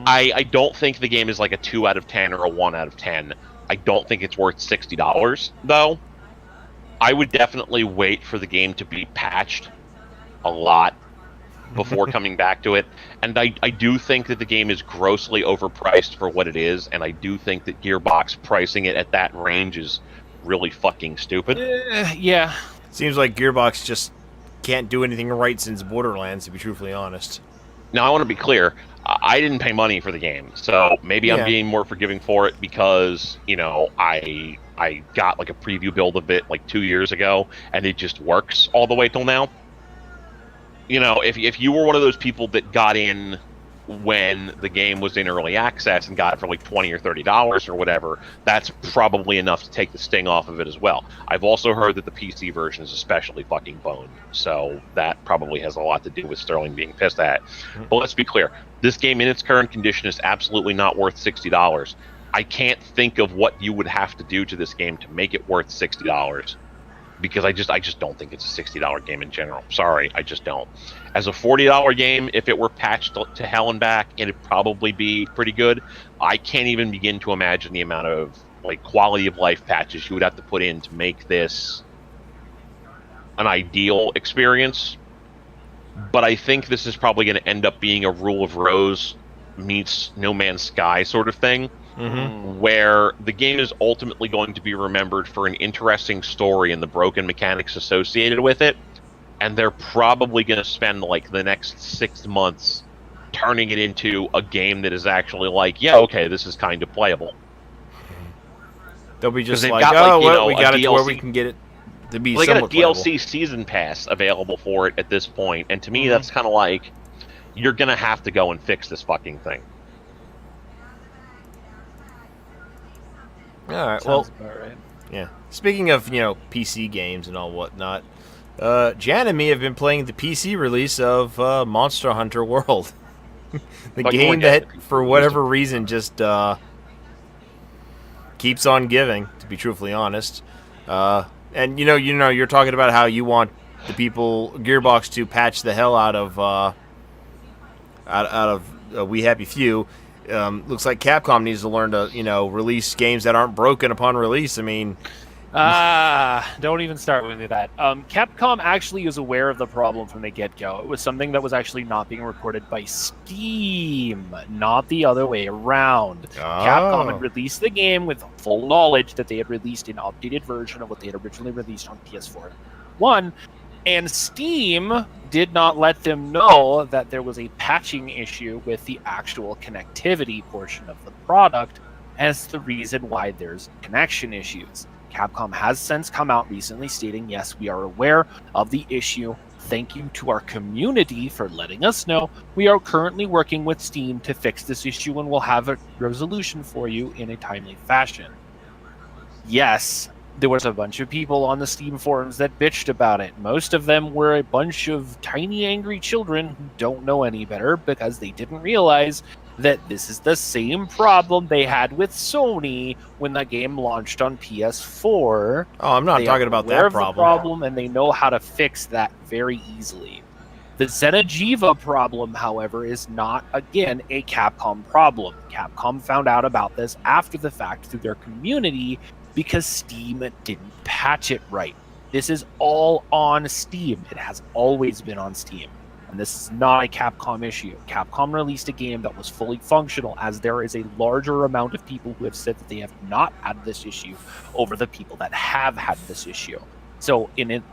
I don't think the game is like a 2 out of 10 or a 1 out of 10. I don't think it's worth $60, though. I would definitely wait for the game to be patched a lot before coming back to it. And I do think that the game is grossly overpriced for what it is, and I do think that Gearbox pricing it at that range is really fucking stupid. Yeah. Seems like Gearbox just can't do anything right since Borderlands, to be truthfully honest. Now, I want to be clear. I didn't pay money for the game, so maybe I'm being more forgiving for it because, I got like a preview build of it like 2 years ago, and it just works all the way till now. If you were one of those people that got in when the game was in early access and got it for like $20 or $30 or whatever, that's probably enough to take the sting off of it as well. I've also heard that the PC version is especially fucking boned, so that probably has a lot to do with Sterling being pissed at. But let's be clear, this game in its current condition is absolutely not worth $60. I can't think of what you would have to do to this game to make it worth $60. Because I just don't think it's a $60 game in general. Sorry, I just don't. As a $40 game, if it were patched to hell and back, it'd probably be pretty good. I can't even begin to imagine the amount of like quality of life patches you would have to put in to make this an ideal experience. But I think this is probably going to end up being a Rule of Rose meets No Man's Sky sort of thing. Where the game is ultimately going to be remembered for an interesting story and the broken mechanics associated with it, and they're probably going to spend like the next 6 months turning it into a game that is actually like, yeah, okay, this is kind of playable. They'll be just they've like, got, we got it to where we can get it to be they got a somewhat DLC playable. season pass available for it at this point, and to me that's kind of like, you're going to have to go and fix this fucking thing. All right. Sounds about right. Yeah. Speaking of, PC games and all whatnot, Jan and me have been playing the PC release of Monster Hunter World. The game that, for whatever reason, just keeps on giving, to be truthfully honest. And you're talking about how you want the people, Gearbox, to patch the hell out of We Happy Few. Looks like Capcom needs to learn to, release games that aren't broken upon release. I mean, don't even start with me that. Capcom actually is aware of the problem from the get-go. It was something that was actually not being reported by Steam, not the other way around. Oh. Capcom had released the game with full knowledge that they had released an updated version of what they had originally released on PS4 1, and Steam did not let them know that there was a patching issue with the actual connectivity portion of the product as the reason why there's connection issues. Capcom has since come out recently stating, yes, we are aware of the issue. Thank you to our community for letting us know. We are currently working with Steam to fix this issue and we'll have a resolution for you in a timely fashion. Yes, there was a bunch of people on the Steam forums that bitched about it. Most of them were a bunch of tiny angry children who don't know any better because they didn't realize that this is the same problem they had with Sony when the game launched on PS4. Oh, I'm not talking about that problem, and they know how to fix that very easily. The Xeno'jiiva problem, however, is not, again, a Capcom problem. Capcom found out about this after the fact through their community because Steam didn't patch it right. This is all on Steam. It has always been on Steam. And this is not a Capcom issue. Capcom released a game that was fully functional, as there is a larger amount of people who have said that they have not had this issue over the people that have had this issue. So in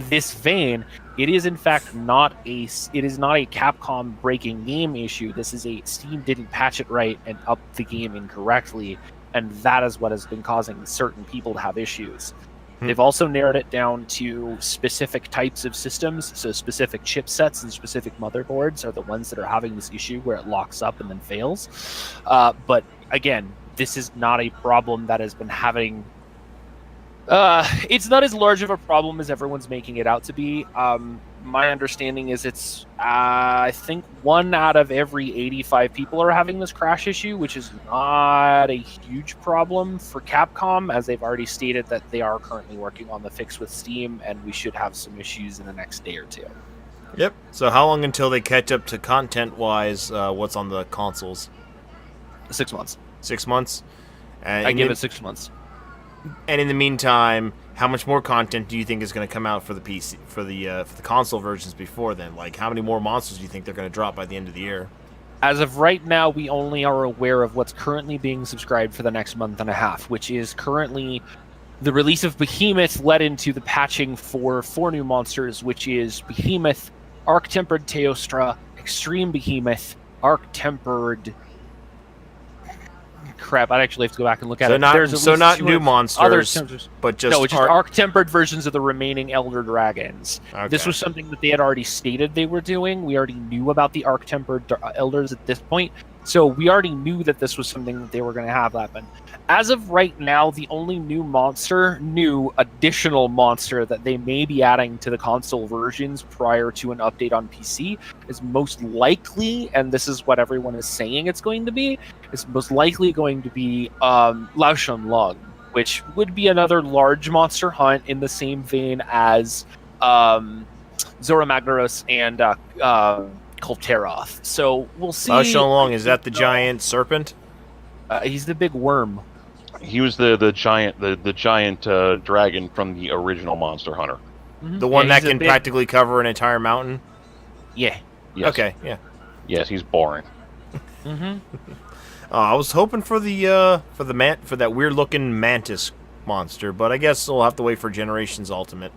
this vein, it is in fact not a Capcom breaking game issue. This is a Steam didn't patch it right and upped the game incorrectly, and that is what has been causing certain people to have issues. They've also narrowed it down to specific types of systems, so specific chipsets and specific motherboards are the ones that are having this issue where it locks up and then fails. But again, this is not a problem that has been having... it's not as large of a problem as everyone's making it out to be. My understanding is it's, I think 1 out of every 85 people are having this crash issue, which is not a huge problem for Capcom, as they've already stated that they are currently working on the fix with Steam, and we should have some issues in the next day or two. Yep. So how long until they catch up to content-wise what's on the consoles? 6 months. 6 months? I give it 6 months. And in the meantime, how much more content do you think is going to come out for the PC, for the console versions before then? Like, how many more monsters do you think they're going to drop by the end of the year? As of right now, we only are aware of what's currently being subscribed for the next month and a half, which is currently the release of Behemoth led into the patching for 4 new monsters, which is Behemoth, Arc-Tempered Teostra, Extreme Behemoth, Arc-Tempered... Crap, I'd actually have to go back and look at it. Not new monsters, but just... No, it's just Arc-Tempered versions of the remaining Elder Dragons. Okay. This was something that they had already stated they were doing. We already knew about the Arc-Tempered Elders at this point, so we already knew that this was something that they were going to have happen. As of right now, the only new additional monster that they may be adding to the console versions prior to an update on PC is most likely, and this is what everyone is saying it's going to be, is most likely going to be Lao Shan Lung, which would be another large monster hunt in the same vein as Zora Magnaros and Kulteroth. So we'll see. Lao Shan Lung, is that the giant serpent? He's the big worm. He was the giant dragon from the original Monster Hunter. Mm-hmm. The one that can practically cover an entire mountain? Yeah. Yes. Okay, yeah. Yes, he's boring. Mm-hmm. I was hoping for that weird looking mantis monster, but I guess we'll have to wait for Generations Ultimate.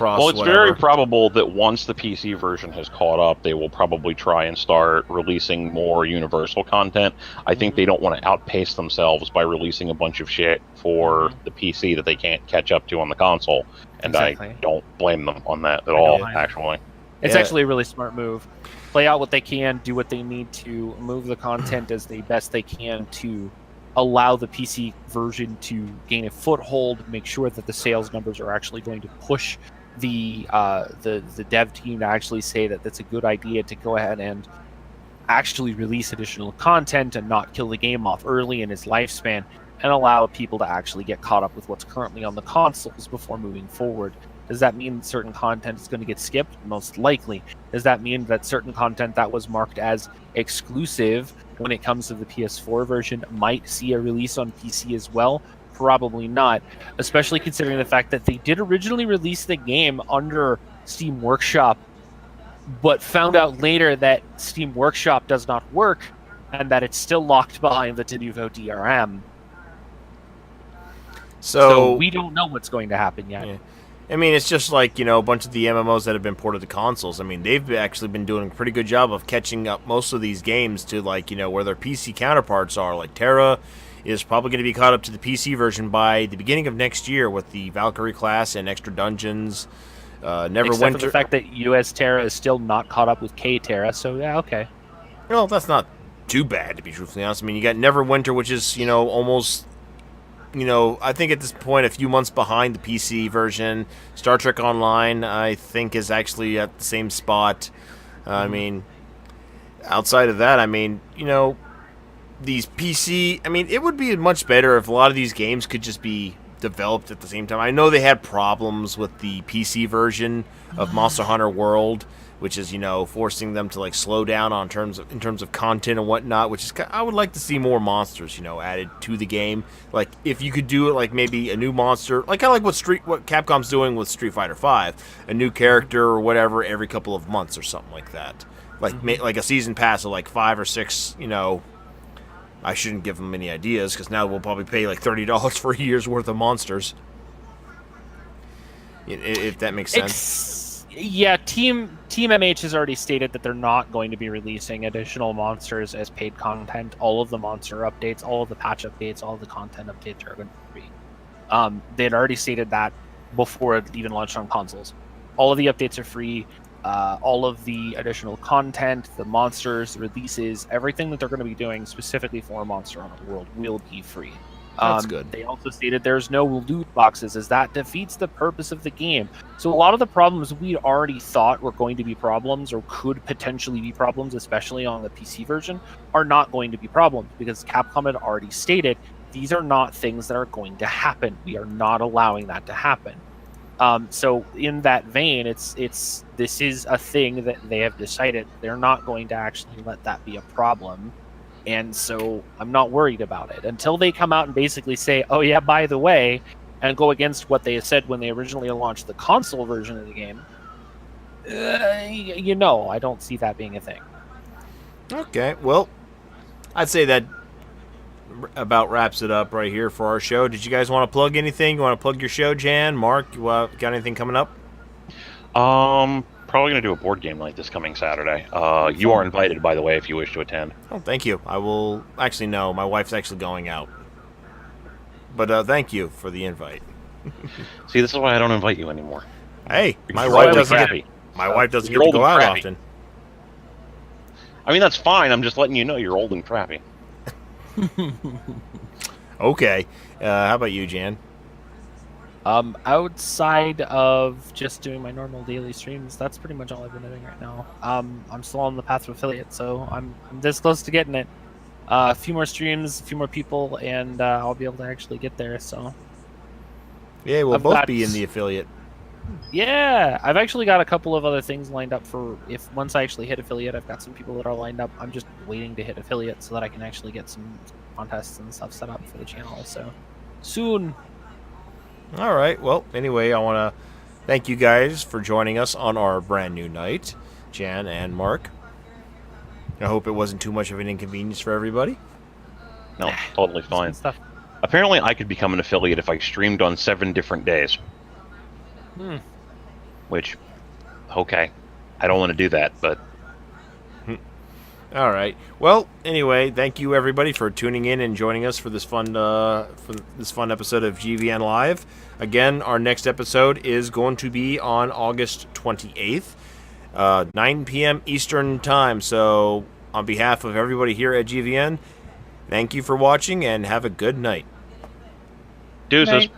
Well, it's very probable that once the PC version has caught up, they will probably try and start releasing more universal content. I think they don't want to outpace themselves by releasing a bunch of shit for the PC that they can't catch up to on the console, and exactly. I don't blame them on that at all, actually. It's actually a really smart move. Play out what they can, do what they need to, move the content as best they can to allow the PC version to gain a foothold, make sure that the sales numbers are actually going to push the dev team to actually say that that's a good idea to go ahead and actually release additional content and not kill the game off early in its lifespan and allow people to actually get caught up with what's currently on the consoles before moving forward. Does that mean certain content is going to get skipped? Most likely. Does that mean that certain content that was marked as exclusive when it comes to the PS4 version might see a release on PC as well? Probably not, especially considering the fact that they did originally release the game under Steam Workshop, but found out later that Steam Workshop does not work and that it's still locked behind the Denuvo DRM. So we don't know what's going to happen yet. Yeah. I mean, it's just like, a bunch of the MMOs that have been ported to consoles. I mean, they've actually been doing a pretty good job of catching up most of these games to, like, where their PC counterparts are. Like, Terra is probably going to be caught up to the PC version by the beginning of next year with the Valkyrie class and extra dungeons. Except for the fact that US Terra is still not caught up with K Terra, so yeah, okay. Well, that's not too bad, to be truthfully honest. I mean, you got Neverwinter, which is, almost... I think at this point a few months behind the PC version. Star Trek Online, I think, is actually at the same spot. I mean, outside of that, I mean, these PC... I mean, it would be much better if a lot of these games could just be developed at the same time. I know they had problems with the PC version of Monster Hunter World, which is, forcing them to, like, slow down in terms of content and whatnot, which is... I would like to see more monsters, added to the game. Like, if you could do it, like, maybe a new monster... Like, kind of like what Capcom's doing with Street Fighter V. A new character or whatever every couple of months or something like that. Like, like a season pass of, like, 5 or 6, I shouldn't give them any ideas, because now we'll probably pay, like, $30 for a year's worth of monsters. If that makes sense. Yeah, Team MH has already stated that they're not going to be releasing additional monsters as paid content. All of the monster updates, all of the patch updates, all of the content updates are going to be free. They had already stated that before it even launched on consoles. All of the updates are free. All of the additional content, the monsters, the releases, everything that they're going to be doing specifically for Monster Hunter World will be free. That's good. They also stated there's no loot boxes, as that defeats the purpose of the game. So a lot of the problems we already thought were going to be problems or could potentially be problems, especially on the PC version, are not going to be problems because Capcom had already stated these are not things that are going to happen. We are not allowing that to happen. So in that vein, this is a thing that they have decided they're not going to actually let that be a problem. And so I'm not worried about it until they come out and basically say, oh yeah, by the way, and go against what they said when they originally launched the console version of the game. I don't see that being a thing. Okay, well, I'd say that about wraps it up right here for our show. Did you guys want to plug anything? You want to plug your show, Jan? Mark, you got anything coming up? Probably going to do a board game night this coming Saturday. You are invited, by the way, if you wish to attend. Oh, thank you. I will... Actually, no. My wife's actually going out. But thank you for the invite. See, this is why I don't invite you anymore. Hey, my wife doesn't get to go out often. I mean, that's fine. I'm just letting you know you're old and crappy. Okay. How about you, Jan? Outside of just doing my normal daily streams, that's pretty much all I've been doing right now. I'm still on the path to affiliate, so I'm this close to getting it. A few more streams, a few more people, and I'll be able to actually get there. So yeah, we'll both be in the affiliate. Yeah, I've actually got a couple of other things lined up for once I actually hit affiliate. I've got some people that are lined up. I'm just waiting to hit affiliate so that I can actually get some contests and stuff set up for the channel. So soon. All right. Well, anyway, I want to thank you guys for joining us on our brand new night, Jan and Mark. I hope it wasn't too much of an inconvenience for everybody. No, totally fine. Apparently, I could become an affiliate if I streamed on 7 different days. Which, okay, I don't want to do that, but... All right. Well, anyway, thank you everybody for tuning in and joining us for this fun episode of GVN Live. Again, our next episode is going to be on August 28th, 9 p.m. Eastern Time. So, on behalf of everybody here at GVN, thank you for watching and have a good night. Deuces. Night.